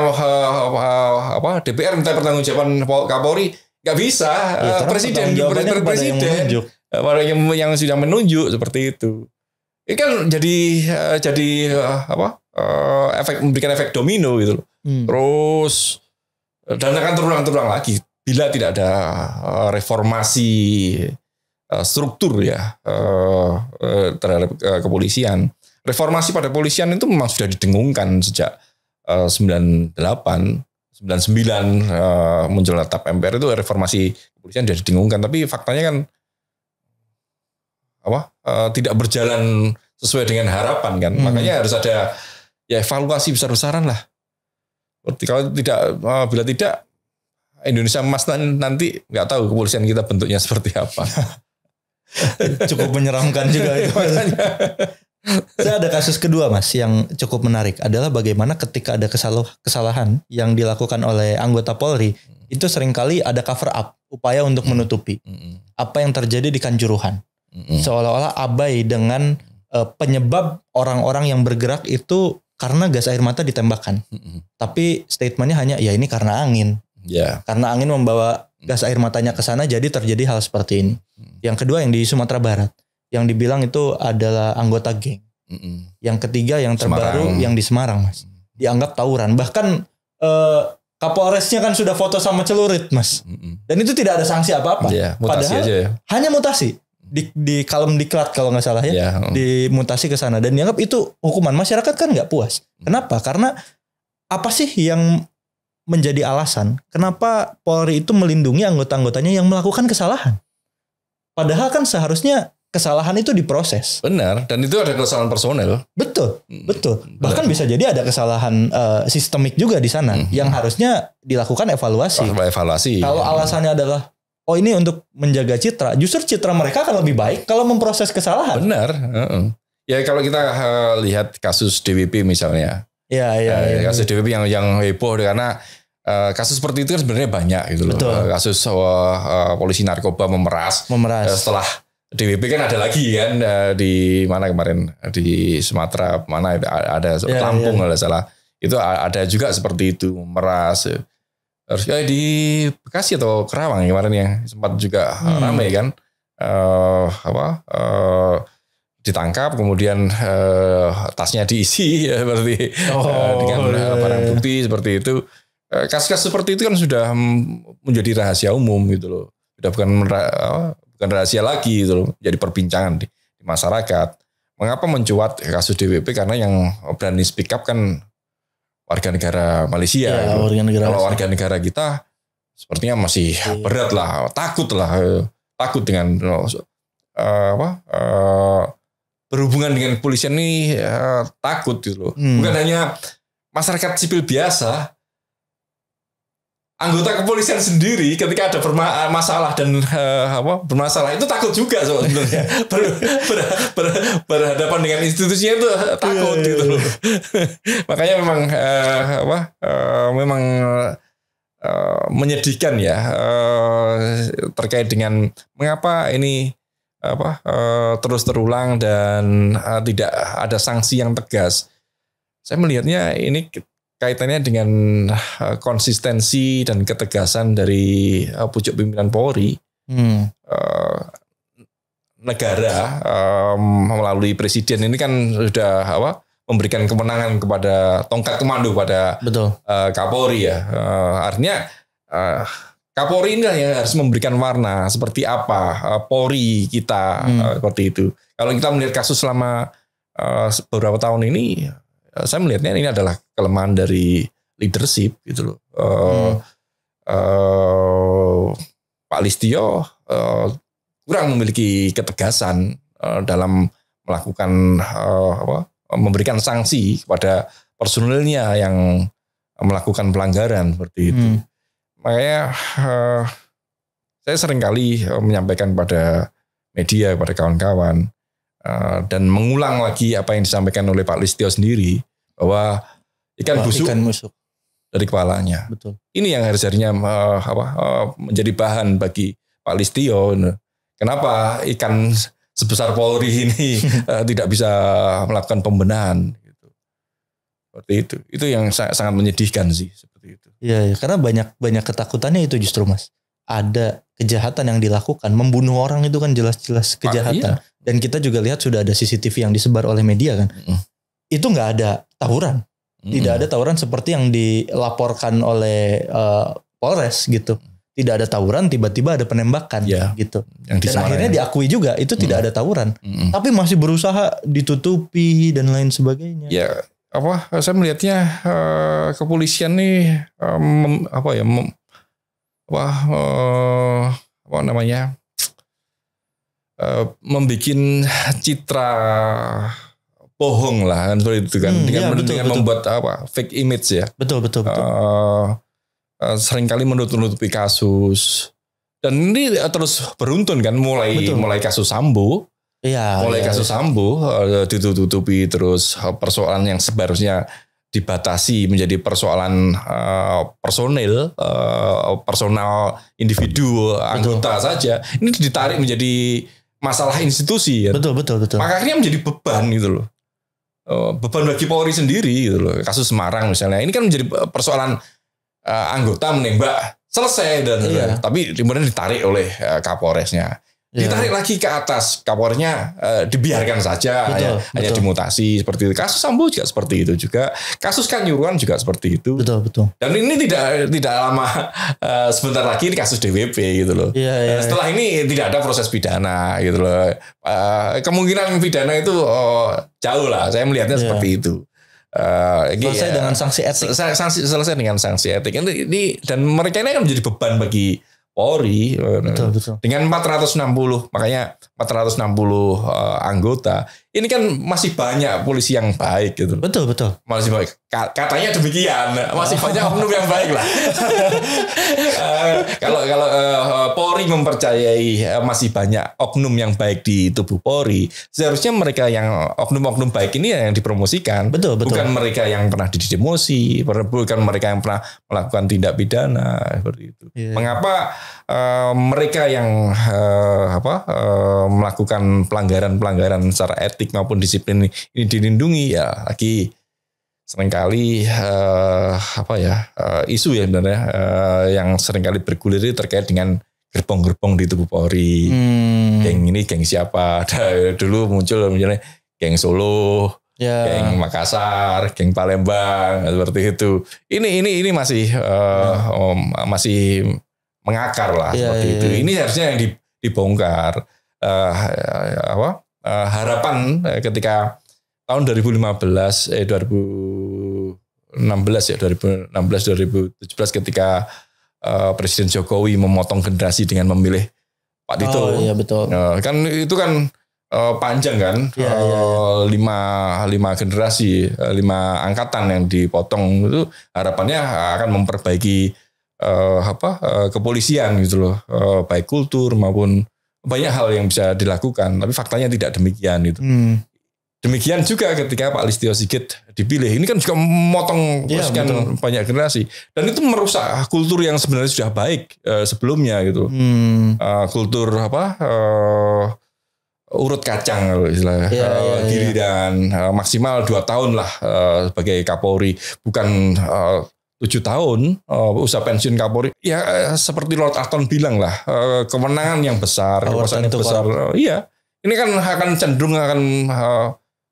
DPR minta pertanggungjawaban Kapolri nggak bisa, presiden yang sudah menunjuk seperti itu. Ini kan jadi memberikan efek domino gitu loh. Terus dan akan terulang lagi bila tidak ada reformasi struktur ya terhadap kepolisian. Reformasi pada kepolisian itu memang sudah didengungkan sejak 98, 99 munculnya TAP MPR itu reformasi kepolisian sudah didengungkan, tapi faktanya kan tidak berjalan sesuai dengan harapan kan. Makanya harus ada ya evaluasi besar-besaran lah. Kalau tidak, bila tidak Indonesia emas nanti nggak tahu kepolisian kita bentuknya seperti apa. Cukup menyeramkan juga itu. Saya ada kasus kedua Mas yang cukup menarik adalah bagaimana ketika ada kesalahan yang dilakukan oleh anggota Polri itu seringkali ada cover up, upaya untuk menutupi apa yang terjadi di Kanjuruhan. Seolah-olah abai dengan penyebab orang-orang yang bergerak itu karena gas air mata ditembakkan. Tapi statementnya hanya ya ini karena angin. Karena angin membawa gas air matanya ke sana jadi terjadi hal seperti ini. Yang kedua yang di Sumatera Barat yang dibilang itu adalah anggota geng. Yang ketiga yang terbaru Semarang. Yang di Semarang Mas. Dianggap tawuran. Bahkan Kapolresnya kan sudah foto sama celurit Mas. Dan itu tidak ada sanksi apa-apa. Padahal aja ya. Hanya mutasi. Di kalem diklat kalau nggak salah ya. Dimutasi ke sana. Dan dianggap itu hukuman. Masyarakat kan nggak puas. Kenapa? Karena apa sih yang menjadi alasan kenapa Polri itu melindungi anggota-anggotanya yang melakukan kesalahan? Padahal kan seharusnya kesalahan itu diproses. Benar, dan itu ada kesalahan personel. Betul. Bahkan bisa jadi ada kesalahan sistemik juga di sana yang harusnya dilakukan evaluasi. Kalau alasannya adalah ini untuk menjaga citra, justru citra mereka akan lebih baik kalau memproses kesalahan. Benar. Ya kalau kita lihat kasus DWP misalnya. Kasus DWP yang heboh karena kasus seperti itu kan sebenarnya banyak gitu loh. Kasus polisi narkoba memeras. Setelah DWP kan ada lagi kan di mana kemarin di Sumatera mana ada Lampung kalau salah itu ada juga seperti itu memeras harus di Bekasi atau Kerawang kemarin yang sempat juga ramai kan ditangkap kemudian tasnya diisi seperti dengan barang bukti seperti itu. Kasus-kasus seperti itu kan sudah menjadi rahasia umum gitu loh, sudah bukan rahasia lagi gitu loh, jadi perbincangan di masyarakat. Mengapa mencuat kasus DWP? Karena yang berani speak up kan warga negara Malaysia. Gitu. Kalau warga negara kita sepertinya masih berat lah, takut dengan berhubungan dengan kepolisian ini takut gitu loh. Bukan hanya masyarakat sipil biasa. Anggota kepolisian sendiri ketika ada masalah dan bermasalah itu takut juga sebenarnya berhadapan dengan institusinya itu takut gitu loh. Makanya memang menyedihkan ya terkait dengan mengapa ini terus terulang dan tidak ada sanksi yang tegas. Saya melihatnya ini kaitannya dengan konsistensi dan ketegasan dari pucuk pimpinan Polri. Negara melalui presiden ini kan sudah memberikan kemenangan kepada tongkat komando pada Kapolri ya. Artinya Kapolri ini yang harus memberikan warna seperti apa Polri kita seperti itu. Kalau kita melihat kasus selama beberapa tahun ini, saya melihatnya ini adalah kelemahan dari leadership gitu loh. Pak Listio kurang memiliki ketegasan dalam melakukan memberikan sanksi kepada personilnya yang melakukan pelanggaran seperti itu. Makanya saya seringkali menyampaikan pada media, kepada kawan-kawan, dan mengulang lagi apa yang disampaikan oleh Pak Listio sendiri bahwa ikan busuk dari kepalanya. Betul. Ini yang harusnya menjadi bahan bagi Pak Listio. Kenapa ikan sebesar Polri ini tidak bisa melakukan pembenahan? Gitu. Seperti itu. Itu yang sangat menyedihkan sih seperti itu. Iya, karena banyak ketakutannya itu justru Mas. Ada kejahatan yang dilakukan, membunuh orang itu kan jelas-jelas kejahatan. Dan kita juga lihat sudah ada CCTV yang disebar oleh media kan. Itu nggak ada tawuran. Tidak ada tawuran seperti yang dilaporkan oleh Polres gitu. Tidak ada tawuran, tiba-tiba ada penembakan gitu. Dan akhirnya diakui juga itu tidak ada tawuran. Tapi masih berusaha ditutupi dan lain sebagainya. Ya, saya melihatnya kepolisian nih membikin citra bohong lah kan seperti itu kan dengan membuat fake image ya. Betul. Seringkali menutupi kasus dan ini terus beruntun kan mulai kasus Sambo. Kasus Sambo ditutupi terus persoalan yang seharusnya dibatasi menjadi persoalan personal individu anggota saja, ini ditarik menjadi masalah institusi ya. Betul. Maka akhirnya menjadi beban gitu loh. Beban bagi Polri sendiri gitu loh. Kasus Semarang misalnya, ini kan menjadi persoalan anggota menembak selesai dan tapi kemudian ditarik oleh Kapolresnya. Ditarik lagi ke atas, Kapolresnya dibiarkan saja, hanya dimutasi seperti itu. Kasus Sambo juga seperti itu juga. Kasus Kanjuruhan juga seperti itu. Betul. Dan ini tidak lama sebentar lagi ini kasus DWP gitu loh. Setelah ini tidak ada proses pidana gitu loh. Kemungkinan pidana itu jauh lah. Saya melihatnya seperti itu. Selesai dengan sanksi etik. Selesai dengan sanksi etik. Dan mereka ini akan menjadi beban bagi Polri Betul. dengan 460, makanya 460 anggota. Ini kan masih banyak polisi yang baik gitu. Betul. Masih baik. Katanya demikian. Masih banyak oknum yang baik lah. Kalau Polri mempercayai masih banyak oknum yang baik di tubuh Polri, seharusnya mereka yang oknum-oknum baik ini yang dipromosikan. Betul. Bukan mereka yang pernah didemosi, bukan mereka yang pernah melakukan tindak pidana seperti itu. Yeah. Mengapa mereka yang melakukan pelanggaran secara etik maupun disiplin ini dilindungi? Ya lagi seringkali isu ya sebenarnya yang seringkali bergulir terkait dengan gerbong-gerbong di tubuh Polri. Geng ini geng siapa? Dulu muncul misalnya geng Solo, geng Makassar, geng Palembang, seperti itu. Ini masih masih mengakar lah seperti itu. Ini harusnya yang dibongkar. Harapan ketika tahun 2017 2017 ketika Presiden Jokowi memotong generasi dengan memilih Pak Tito. Oh iya betul. Kan itu kan panjang kan, 5 generasi, 5 angkatan yang dipotong. Itu harapannya akan memperbaiki kepolisian gitu loh, baik kultur maupun banyak hal yang bisa dilakukan. Tapi faktanya tidak demikian gitu. Demikian juga ketika Pak Listio Sigit dipilih. Ini kan juga memotong sekian banyak generasi. Dan itu merusak kultur yang sebenarnya sudah baik sebelumnya gitu. Kultur urut kacang istilahnya. Giliran maksimal 2 tahun lah sebagai Kapolri. Bukan 7 tahun usaha pensiun Kapolri. Ya seperti Lord Acton bilang lah. Kemenangan yang besar. Kekuasaan yang besar. Iya. Ini kan akan cenderung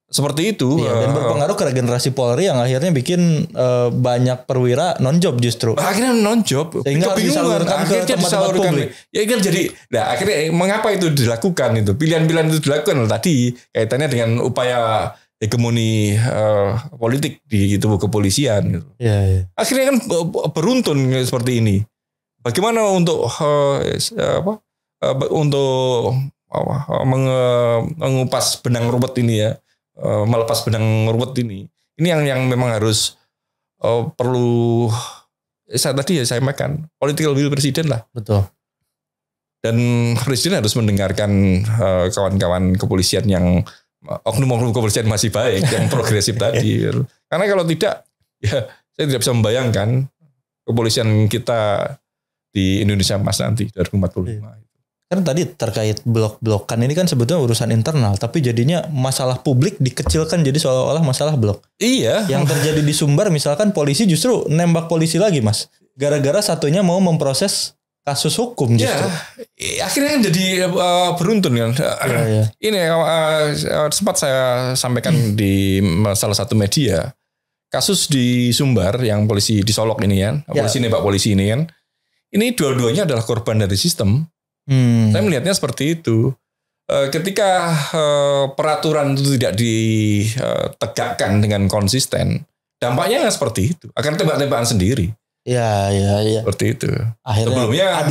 seperti itu. Dan berpengaruh ke generasi Polri yang akhirnya bikin banyak perwira non-job justru. Akhirnya non-job. Sehingga disalurkan ke tempat-tempat publik. Ya kan jadi, akhirnya mengapa itu dilakukan itu? Pilihan-pilihan itu dilakukan tadi kaitannya dengan upaya hegemoni politik di tubuh kepolisian. Gitu. Akhirnya kan beruntun seperti ini. Bagaimana untuk mengupas benang ruwet ini ya? Melepas benang ruwet ini yang memang harus perlu saya sampaikan political will presiden lah. Betul. Dan presiden harus mendengarkan kawan-kawan kepolisian yang oknum-oknum kepolisian masih baik yang progresif tadi. Karena kalau tidak ya saya tidak bisa membayangkan kepolisian kita di Indonesia Mas nanti 2045. Kan tadi terkait blok-blokan ini kan sebetulnya urusan internal, tapi jadinya masalah publik dikecilkan jadi seolah-olah masalah blok. Iya. Yang terjadi di Sumbar misalkan polisi justru nembak polisi lagi Mas. Gara-gara satunya mau memproses kasus hukum justru. Ya, akhirnya jadi beruntun kan. Ini sempat saya sampaikan di salah satu media. Kasus di Sumbar yang polisi disolok ini kan. Polisi nembak polisi ini kan. Ini dua-duanya adalah korban dari sistem. Saya melihatnya seperti itu. Ketika peraturan itu tidak ditegakkan dengan konsisten, dampaknya seperti itu. Akan tembak-tembakan sendiri. Iya. Seperti itu. Akhirnya sebelumnya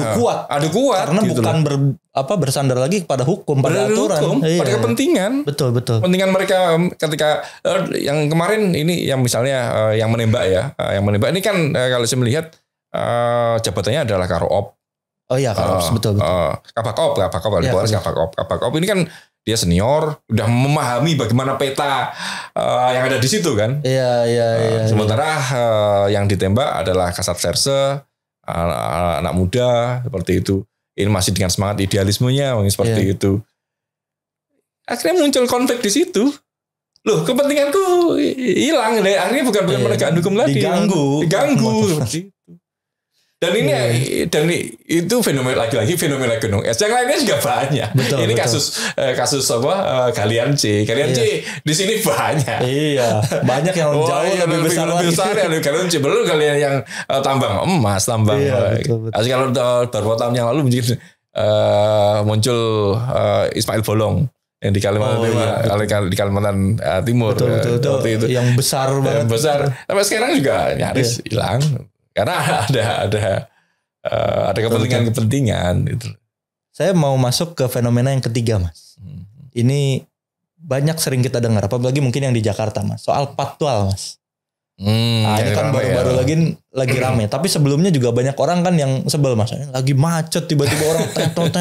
adu kuat. Karena gitu bukan bersandar lagi pada hukum, pada aturan, pada kepentingan. Betul. Kepentingan mereka ketika yang kemarin ini yang misalnya yang menembak ya, yang menembak ini kan kalau saya melihat jabatannya adalah Karoop. Oh iya, betul. Kabakop ini kan dia senior, udah memahami bagaimana peta yang ada di situ kan. Iya. Sementara yang ditembak adalah Kasat Serse, anak muda seperti itu. Ini masih dengan semangat idealismenya seperti itu. Akhirnya muncul konflik di situ. Loh, kepentinganku hilang deh. Akhirnya bukan penegakan hukum lagi. Diganggu. Seperti itu. Dan ini itu fenomena fenomena gunung es. Yang lainnya juga banyak. Betul. Kasus Galian C. Galian C di sini banyak. Iya, banyak yang jauh lebih besar lagi. Galian C belum kalian yang tambang emas, tambang. Betul. Kalau beberapa tahun yang lalu muncul Ismail Bolong yang di Kalimantan di Kalimantan Timur. Betul. Itu. Yang besar banget. Tapi sekarang juga nyaris hilang. Karena ada ada kepentingan-kepentingan gitu. Saya mau masuk ke fenomena yang ketiga, Mas. Ini banyak sering kita dengar, apalagi mungkin yang di Jakarta, Mas. Soal patwal, Mas. Ini kan baru-baru lagi rame. Tapi sebelumnya juga banyak orang kan yang sebel, Mas. Lagi macet tiba-tiba orang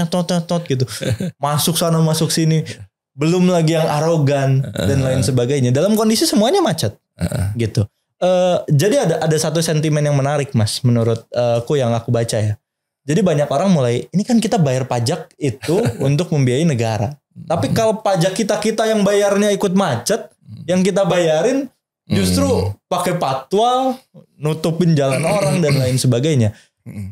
tetot gitu. Masuk sana masuk sini. Belum lagi yang arogan dan lain sebagainya. Dalam kondisi semuanya macet. Gitu. Jadi ada satu sentimen yang menarik, Mas, menurutku yang aku baca ya. Jadi banyak orang mulai, ini kan kita bayar pajak itu untuk membiayai negara. Tapi kalau pajak kita yang bayarnya ikut macet, yang kita bayarin justru pakai patwal, nutupin jalan orang dan lain sebagainya.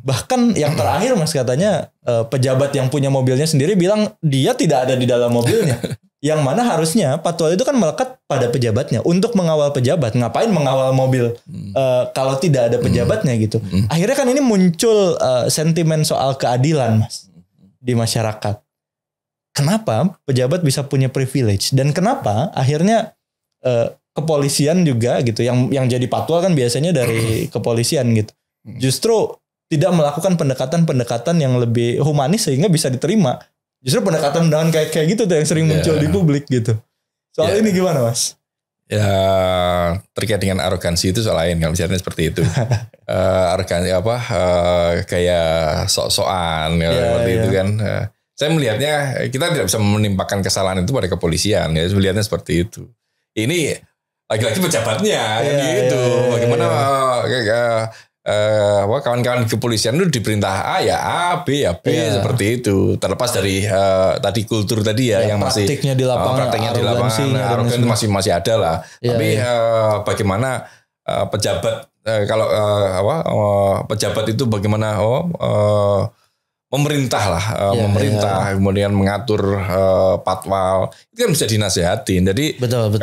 Bahkan yang terakhir, Mas, katanya pejabat yang punya mobilnya sendiri bilang dia tidak ada di dalam mobilnya. Yang mana harusnya patwal itu kan melekat pada pejabatnya untuk mengawal pejabat. Ngapain mengawal mobil kalau tidak ada pejabatnya gitu. Akhirnya kan ini muncul sentimen soal keadilan, Mas, di masyarakat. Kenapa pejabat bisa punya privilege dan kenapa akhirnya kepolisian juga gitu yang jadi patwal kan biasanya dari kepolisian gitu. Justru tidak melakukan pendekatan-pendekatan yang lebih humanis sehingga bisa diterima. Justru pendekatan dengan kayak gitu tuh yang sering muncul di publik gitu. Soal ini gimana, Mas? Ya, terkait dengan arogansi itu soal lain kalau misalnya seperti itu. Arogansi kayak sok-sokan seperti itu kan. Saya melihatnya kita tidak bisa menimpakan kesalahan itu pada kepolisian ya. Melihatnya seperti itu. Ini lagi-lagi pejabatnya gitu. Bagaimana kawan-kawan kepolisian itu diperintah A ya A, B ya B seperti itu. Terlepas dari tadi kultur tadi ya yang masih praktiknya di lapangan, arogan itu masih ada lah. Tapi bagaimana pejabat pejabat itu bagaimana memerintah lah, kemudian mengatur patwal itu kan bisa dinasehatin. Jadi betul.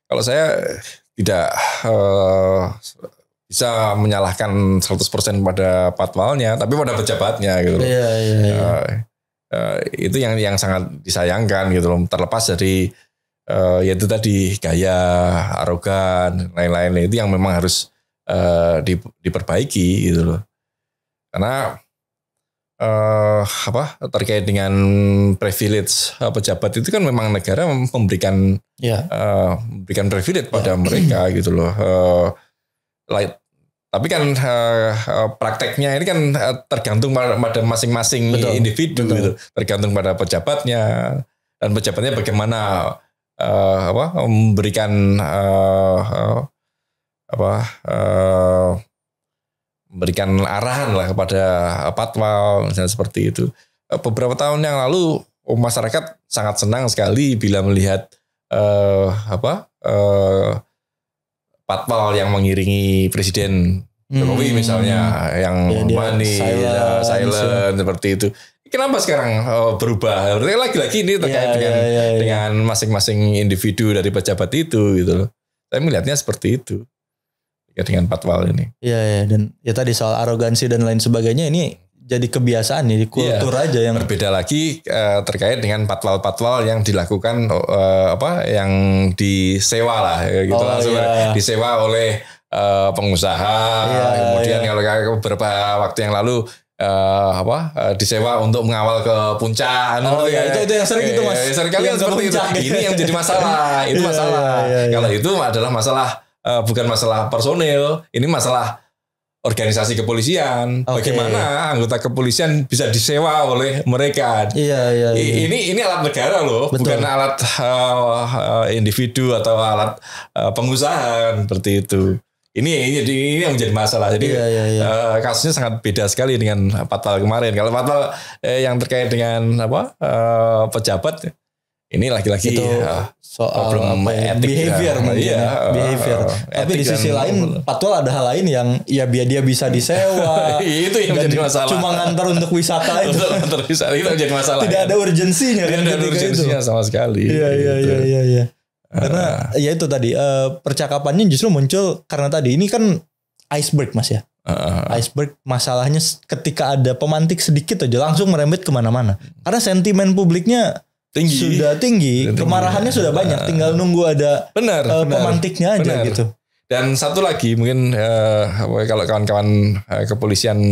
Kalau saya tidak bisa menyalahkan 100% pada patwalnya, tapi pada pejabatnya gitu loh. Itu yang sangat disayangkan gitu loh. Terlepas dari yaitu tadi gaya arogan lain-lain itu yang memang harus diperbaiki gitu loh. Karena terkait dengan privilege pejabat itu kan memang negara memberikan privilege pada mereka gitu loh. Tapi kan prakteknya ini kan tergantung pada masing-masing individu gitu. Tergantung pada pejabatnya dan pejabatnya bagaimana memberikan memberikan arahan lah kepada patwal misalnya seperti itu. Beberapa tahun yang lalu masyarakat sangat senang sekali bila melihat patwal yang mengiringi Presiden Jokowi misalnya yang manis, silent seperti itu. Kenapa sekarang berubah? Lagi-lagi ini terkait dengan masing-masing individu dari pejabat itu gitu loh. Saya melihatnya seperti itu dengan patwal ini. Iya, dan ya tadi soal arogansi dan lain sebagainya ini jadi kebiasaan nih, kultur aja yang berbeda lagi terkait dengan patwal-patwal yang dilakukan yang disewa lah gitu disewa oleh pengusaha. Kemudian kalau beberapa waktu yang lalu disewa untuk mengawal ke puncak. Itu yang sering itu, Mas. Seringkali yang seperti itu. Ini yang jadi masalah. Itu masalah. Kalau itu adalah masalah bukan masalah personil, ini masalah organisasi kepolisian. Bagaimana anggota kepolisian bisa disewa oleh mereka? Ini alat negara loh. Betul. Bukan alat individu atau alat pengusaha seperti itu. Ini yang menjadi masalah. Jadi kasusnya sangat beda sekali dengan patwal kemarin. Kalau patwal yang terkait dengan pejabat, ini lagi-lagi soal problem etik behavior behavior. Tapi di sisi lain patwal ada hal lain yang ya biar dia bisa disewa. Itu yang menjadi masalah. Cuma ngantar untuk wisata itu. Ngantar wisata itu menjadi masalah. Tidak ada urgensinya kan. Tidak ada urgensinya sama sekali. Iya. Karena ya itu tadi percakapannya justru muncul karena tadi ini kan iceberg, Mas ya. Iceberg masalahnya ketika ada pemantik sedikit aja langsung merembet kemana-mana. Karena sentimen publiknya sudah tinggi. Kemarahannya sudah banyak. Tinggal nunggu ada pemantiknya aja gitu. Dan satu lagi mungkin kalau kawan-kawan kepolisian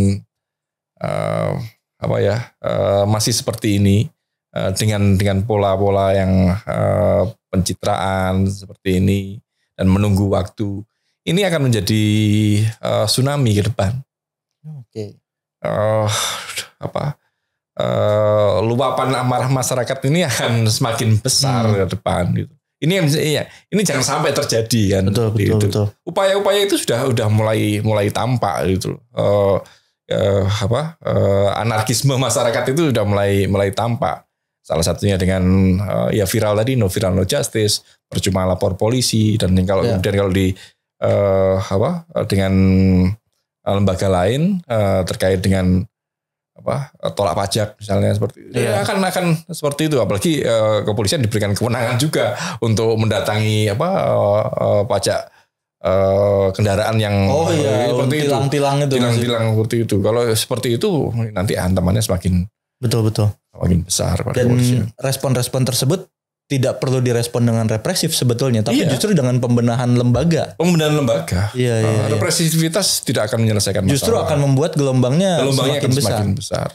masih seperti ini dengan pola-pola yang pencitraan seperti ini dan menunggu waktu, ini akan menjadi tsunami ke depan. Oke. Luapan amarah masyarakat ini akan semakin besar ke depan gitu. Ini jangan sampai terjadi kan. Betul. Upaya-upaya itu sudah mulai tampak gitu. Anarkisme masyarakat itu sudah mulai tampak. Salah satunya dengan viral tadi, no viral no justice, percuma lapor polisi, dan kemudian kalau dengan lembaga lain terkait dengan tolak pajak misalnya seperti itu. Akan seperti itu, apalagi kepolisian diberikan kewenangan juga untuk mendatangi pajak kendaraan yang seperti itu, tilang seperti itu. Kalau seperti itu nanti hantamannya semakin semakin besar. Dan respon-respon tersebut tidak perlu direspon dengan represif sebetulnya, tapi justru dengan pembenahan lembaga. Represivitas tidak akan menyelesaikan masalah. Justru akan membuat gelombangnya semakin besar.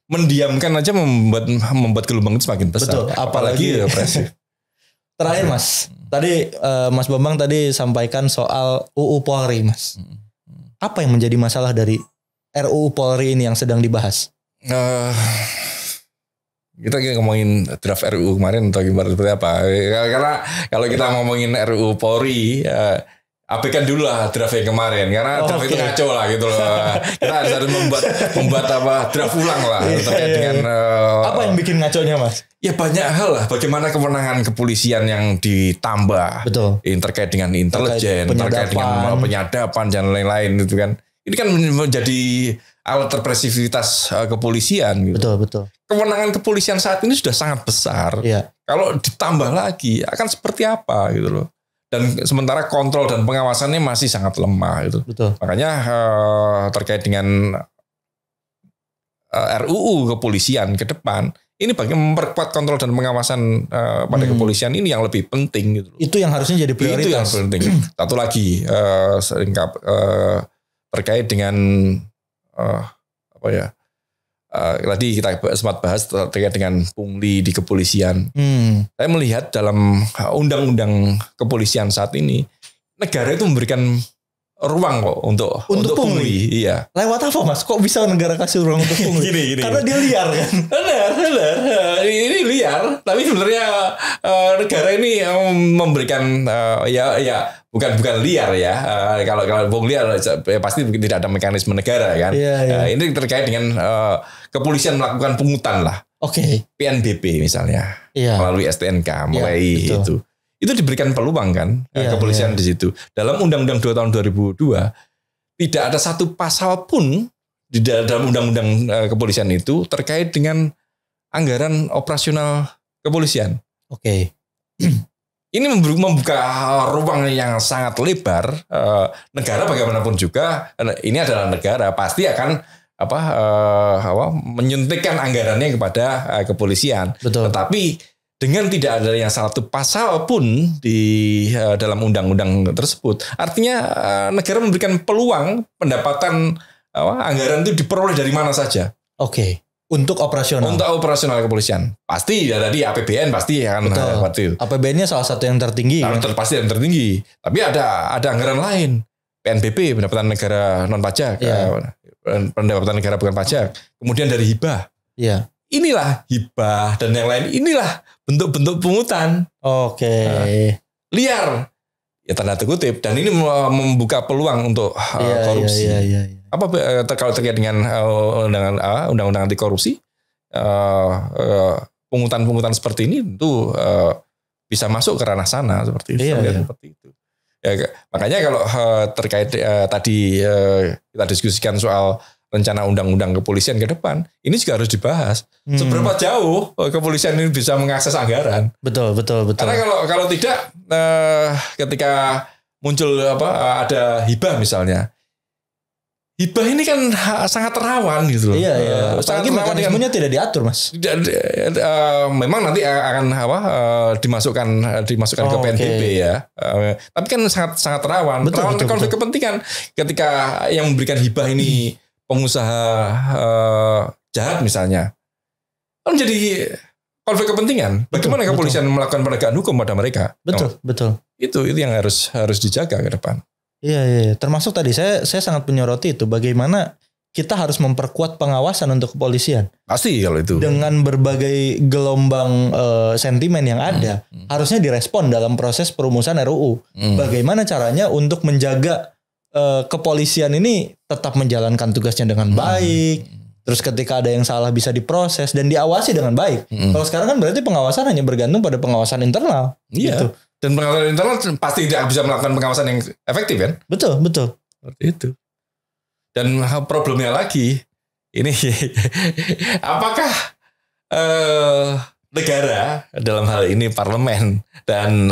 Mendiamkan aja membuat gelombang itu semakin besar. Betul, apalagi represif. Terakhir Mas, tadi Mas Bambang tadi sampaikan soal UU Polri, Mas. Apa yang menjadi masalah dari RUU Polri ini yang sedang dibahas? Kita ngomongin draft RUU kemarin atau gimana seperti apa? Karena kalau kita ngomongin RUU Polri, abaikan dulu lah draft yang kemarin, karena draft itu ngaco lah gitu loh. Kita harus membuat draft ulang lah terkait dengan apa yang bikin ngaconya, Mas? Ya banyak hal lah. Bagaimana kewenangan kepolisian yang ditambah, terkait dengan intelijen, terkait dengan penyadapan dan lain-lain itu kan. Ini kan menjadi alat represivitas kepolisian gitu. Betul. Kewenangan kepolisian saat ini sudah sangat besar. Kalau ditambah lagi akan seperti apa gitu loh. Dan sementara kontrol dan pengawasannya masih sangat lemah gitu. Makanya terkait dengan RUU kepolisian ke depan, ini bagi memperkuat kontrol dan pengawasan pada kepolisian ini yang lebih penting gitu. Itu yang harusnya jadi prioritas. Itu yang penting. Satu lagi terkait dengan tadi kita sempat bahas terkait dengan pungli di kepolisian. Saya melihat dalam undang-undang kepolisian saat ini, negara itu memberikan ruang kok untuk pungli. Iya. Lewat apa, Mas? Kok bisa negara kasih ruang untuk pungli? Gini. Karena dia liar kan? Benar. Ini liar, tapi sebenarnya negara ini memberikan bukan liar ya. Kalau pungli pasti tidak ada mekanisme negara kan. Ini terkait dengan kepolisian melakukan pungutan lah. PNBP misalnya, melalui STNK, mulai itu. Itu diberikan peluang kan kepolisian di situ. Dalam Undang-Undang 2 tahun 2002 tidak ada satu pasal pun di dalam Undang-Undang kepolisian itu terkait dengan anggaran operasional kepolisian. Ini membuka ruang yang sangat lebar. Negara bagaimanapun juga, ini adalah negara, pasti akan menyuntikkan anggarannya kepada kepolisian. Tetapi dengan tidak ada yang satu pasal pun di dalam undang-undang tersebut, artinya negara memberikan peluang pendapatan anggaran itu diperoleh dari mana saja. Untuk operasional. Untuk operasional kepolisian. Pasti dari APBN pasti akan seperti itu. APBN-nya salah satu yang tertinggi. Pasti yang tertinggi. Tapi ada anggaran lain. PNBP, pendapatan negara non pajak, pendapatan negara bukan pajak. Kemudian dari hibah. Inilah hibah dan yang lain, inilah bentuk-bentuk pungutan. Liar. Ya tanda kutip. Dan ini membuka peluang untuk korupsi. Kalau terkait dengan undang-undang anti korupsi, pungutan-pungutan seperti ini tentu bisa masuk ke ranah sana seperti itu. Seperti itu. Makanya kalau terkait tadi kita diskusikan soal rencana undang-undang kepolisian ke depan, ini juga harus dibahas. Seberapa jauh kepolisian ini bisa mengakses anggaran? Betul. Karena kalau tidak, ketika muncul ada hibah misalnya, hibah ini kan sangat rawan gitu loh. Apalagi mekanismenya tidak diatur, Mas. Memang nanti akan dimasukkan ke PNBP ya. Tapi kan sangat rawan. Konflik kepentingan ketika yang memberikan hibah ini pengusaha jahat misalnya, kan jadi konflik kepentingan. Bagaimana kepolisian melakukan penegakan hukum pada mereka? Betul. Itu yang harus dijaga ke depan. Iya. Termasuk tadi saya sangat menyoroti itu bagaimana kita harus memperkuat pengawasan untuk kepolisian. Pasti kalau itu. Dengan berbagai gelombang sentimen yang ada, harusnya direspon dalam proses perumusan RUU. Bagaimana caranya untuk menjaga kepolisian ini tetap menjalankan tugasnya dengan baik. Terus ketika ada yang salah bisa diproses dan diawasi dengan baik. Kalau sekarang kan berarti pengawasan hanya bergantung pada pengawasan internal. Iya. Gitu. Dan pengawasan internal pasti tidak bisa melakukan pengawasan yang efektif kan? Betul. Seperti itu. Dan problemnya lagi, ini apakah negara dalam hal ini parlemen dan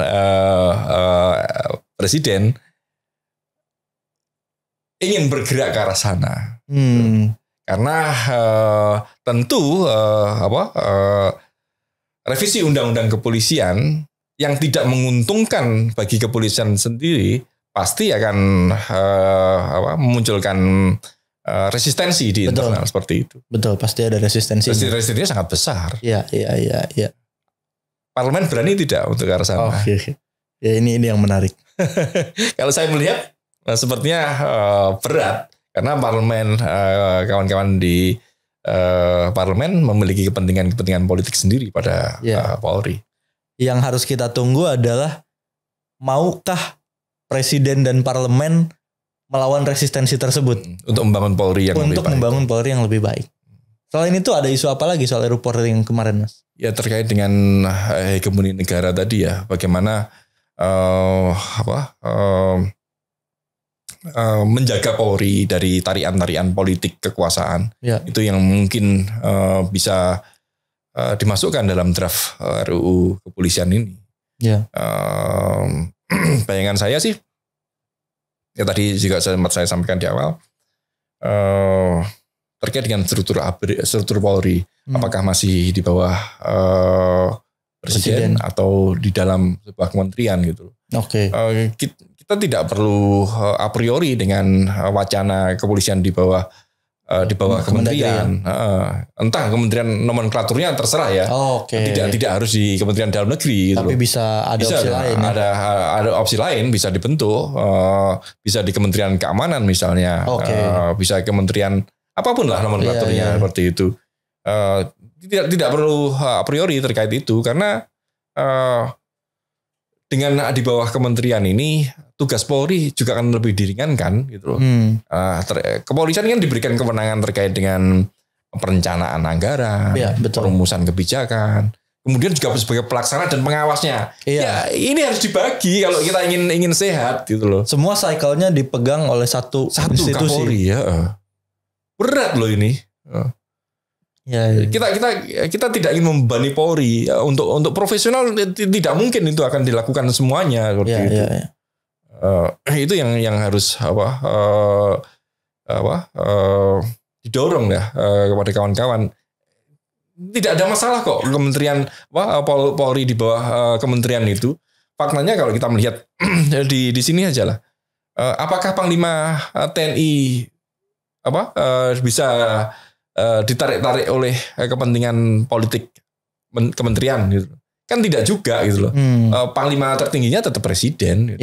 presiden ingin bergerak ke arah sana? Karena tentu revisi undang-undang kepolisian yang tidak menguntungkan bagi kepolisian sendiri pasti akan memunculkan resistensi di internal seperti itu. Betul, pasti ada resistensi. Resistensinya sangat besar. Iya. Parlemen berani tidak untuk ke arah sana? Oke. Ya ini yang menarik. Kalau saya melihat sepertinya berat karena parlemen kawan-kawan di parlemen memiliki kepentingan politik sendiri pada Polri. Yang harus kita tunggu adalah maukah Presiden dan Parlemen melawan resistensi tersebut untuk membangun Polri yang lebih baik. Selain itu ada isu apa lagi soal RUU Polri yang kemarin, Mas? Ya terkait dengan hegemoni negara tadi ya, bagaimana menjaga Polri dari tarian-tarian politik kekuasaan. Ya. Itu yang mungkin bisa dimasukkan dalam draft RUU kepolisian ini. Ya. Bayangan saya sih, ya tadi juga sempat saya sampaikan di awal, terkait dengan struktur Polri, apakah masih di bawah presiden atau di dalam sebuah kementerian gitu. Oke. Kita tidak perlu a priori dengan wacana kepolisian di bawah kementerian. Entah kementerian nomenklaturnya terserah ya. Tidak harus di Kementerian Dalam Negeri. Tapi gitu. bisa ada opsi lain. Ada opsi lain bisa dibentuk. Bisa di Kementerian Keamanan misalnya. Bisa kementerian apapun lah nomenklaturnya seperti itu. Tidak perlu a priori terkait itu karena dengan di bawah kementerian ini tugas Polri juga akan lebih diringankan gitu loh. Kepolisian kan diberikan kewenangan terkait dengan perencanaan anggaran, perumusan kebijakan, kemudian juga sebagai pelaksana dan pengawasnya. Ya ini harus dibagi kalau kita ingin sehat gitu loh. Semua cycle-nya dipegang oleh satu institusi. Kapolri ya. Berat loh ini. Kita tidak ingin membebani Polri untuk profesional, tidak mungkin itu akan dilakukan semuanya seperti itu. Itu yang harus didorong ya kepada kawan-kawan. Tidak ada masalah kok kementerian Polri di bawah kementerian itu. Faktanya kalau kita melihat di sini aja lah. Apakah Panglima TNI bisa ditarik-tarik oleh kepentingan politik kementerian gitu. Kan tidak juga gitu loh. Panglima tertingginya tetap presiden gitu.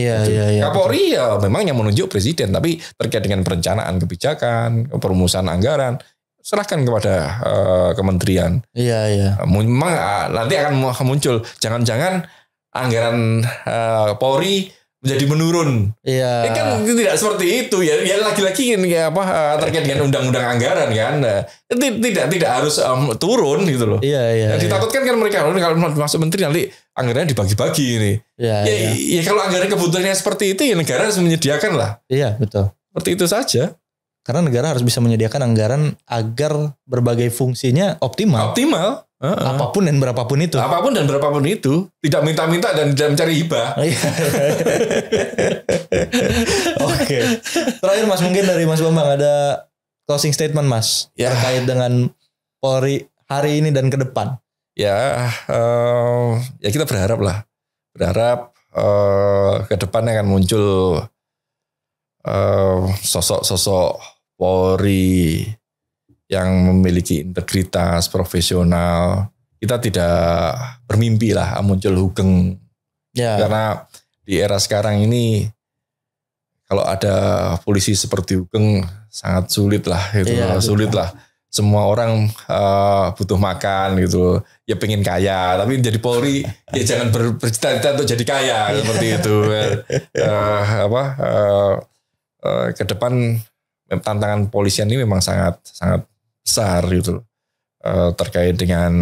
Kapolri ya memang yang menunjuk presiden, tapi terkait dengan perencanaan kebijakan, perumusan anggaran serahkan kepada kementerian. Memang nanti akan muncul jangan-jangan anggaran Polri menjadi menurun. Kan tidak seperti itu ya. Ya lagi-lagi terkait dengan undang-undang anggaran kan. Tidak harus turun gitu loh. Ditakutkan kan mereka kalau masuk menteri nanti anggarannya dibagi-bagi ini. Ya kalau anggaran kebutuhannya seperti itu ya negara harus menyediakan lah. Iya, betul. Seperti itu saja. Karena negara harus bisa menyediakan anggaran agar berbagai fungsinya optimal. Apapun dan berapapun itu. Tidak minta-minta dan tidak mencari hibah. Oke. Terakhir Mas, mungkin dari Mas Bambang ada closing statement Mas terkait dengan Polri hari ini dan ke depan. Ya kita berharap ke depan akan muncul sosok-sosok Polri yang memiliki integritas profesional, kita tidak bermimpi lah muncul Hugeng. Ya. Karena di era sekarang ini kalau ada polisi seperti Hugeng sangat sulit lah itu, sulit lah. Semua orang butuh makan gitu, ya pengen kaya, tapi jadi Polri ya jangan bercita-cita untuk jadi kaya seperti itu. Ke depan tantangan polisian ini memang sangat besar gitu, terkait dengan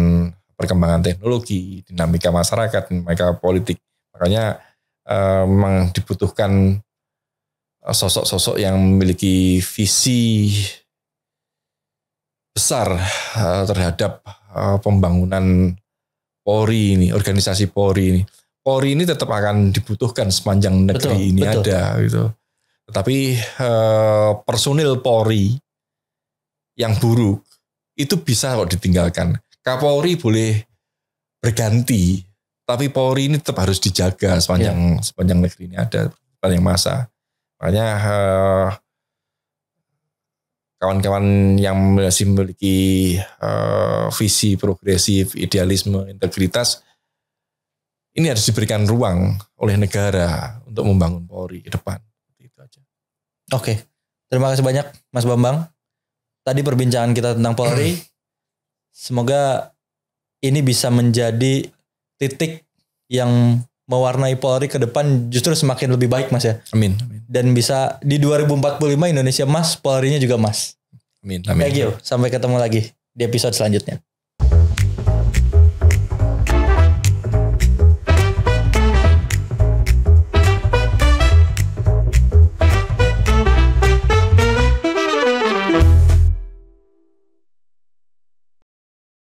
perkembangan teknologi, dinamika masyarakat, dinamika politik. Makanya memang dibutuhkan sosok-sosok yang memiliki visi besar terhadap pembangunan Polri ini, organisasi Polri ini. Polri ini tetap akan dibutuhkan sepanjang negeri ada gitu. Tetapi personil Polri yang buruk itu bisa kok ditinggalkan. Kapolri boleh berganti, tapi Polri ini tetap harus dijaga sepanjang negeri ini ada, sepanjang masa. Makanya kawan-kawan yang masih memiliki visi progresif, idealisme, integritas, ini harus diberikan ruang oleh negara untuk membangun Polri ke depan. Itu aja. Oke, terima kasih banyak Mas Bambang. Tadi perbincangan kita tentang Polri, semoga ini bisa menjadi titik yang mewarnai Polri ke depan justru semakin lebih baik Mas ya. Amin. Dan bisa di 2045 Indonesia emas, Polri-nya juga emas. Amin. Thank you. Sampai ketemu lagi di episode selanjutnya.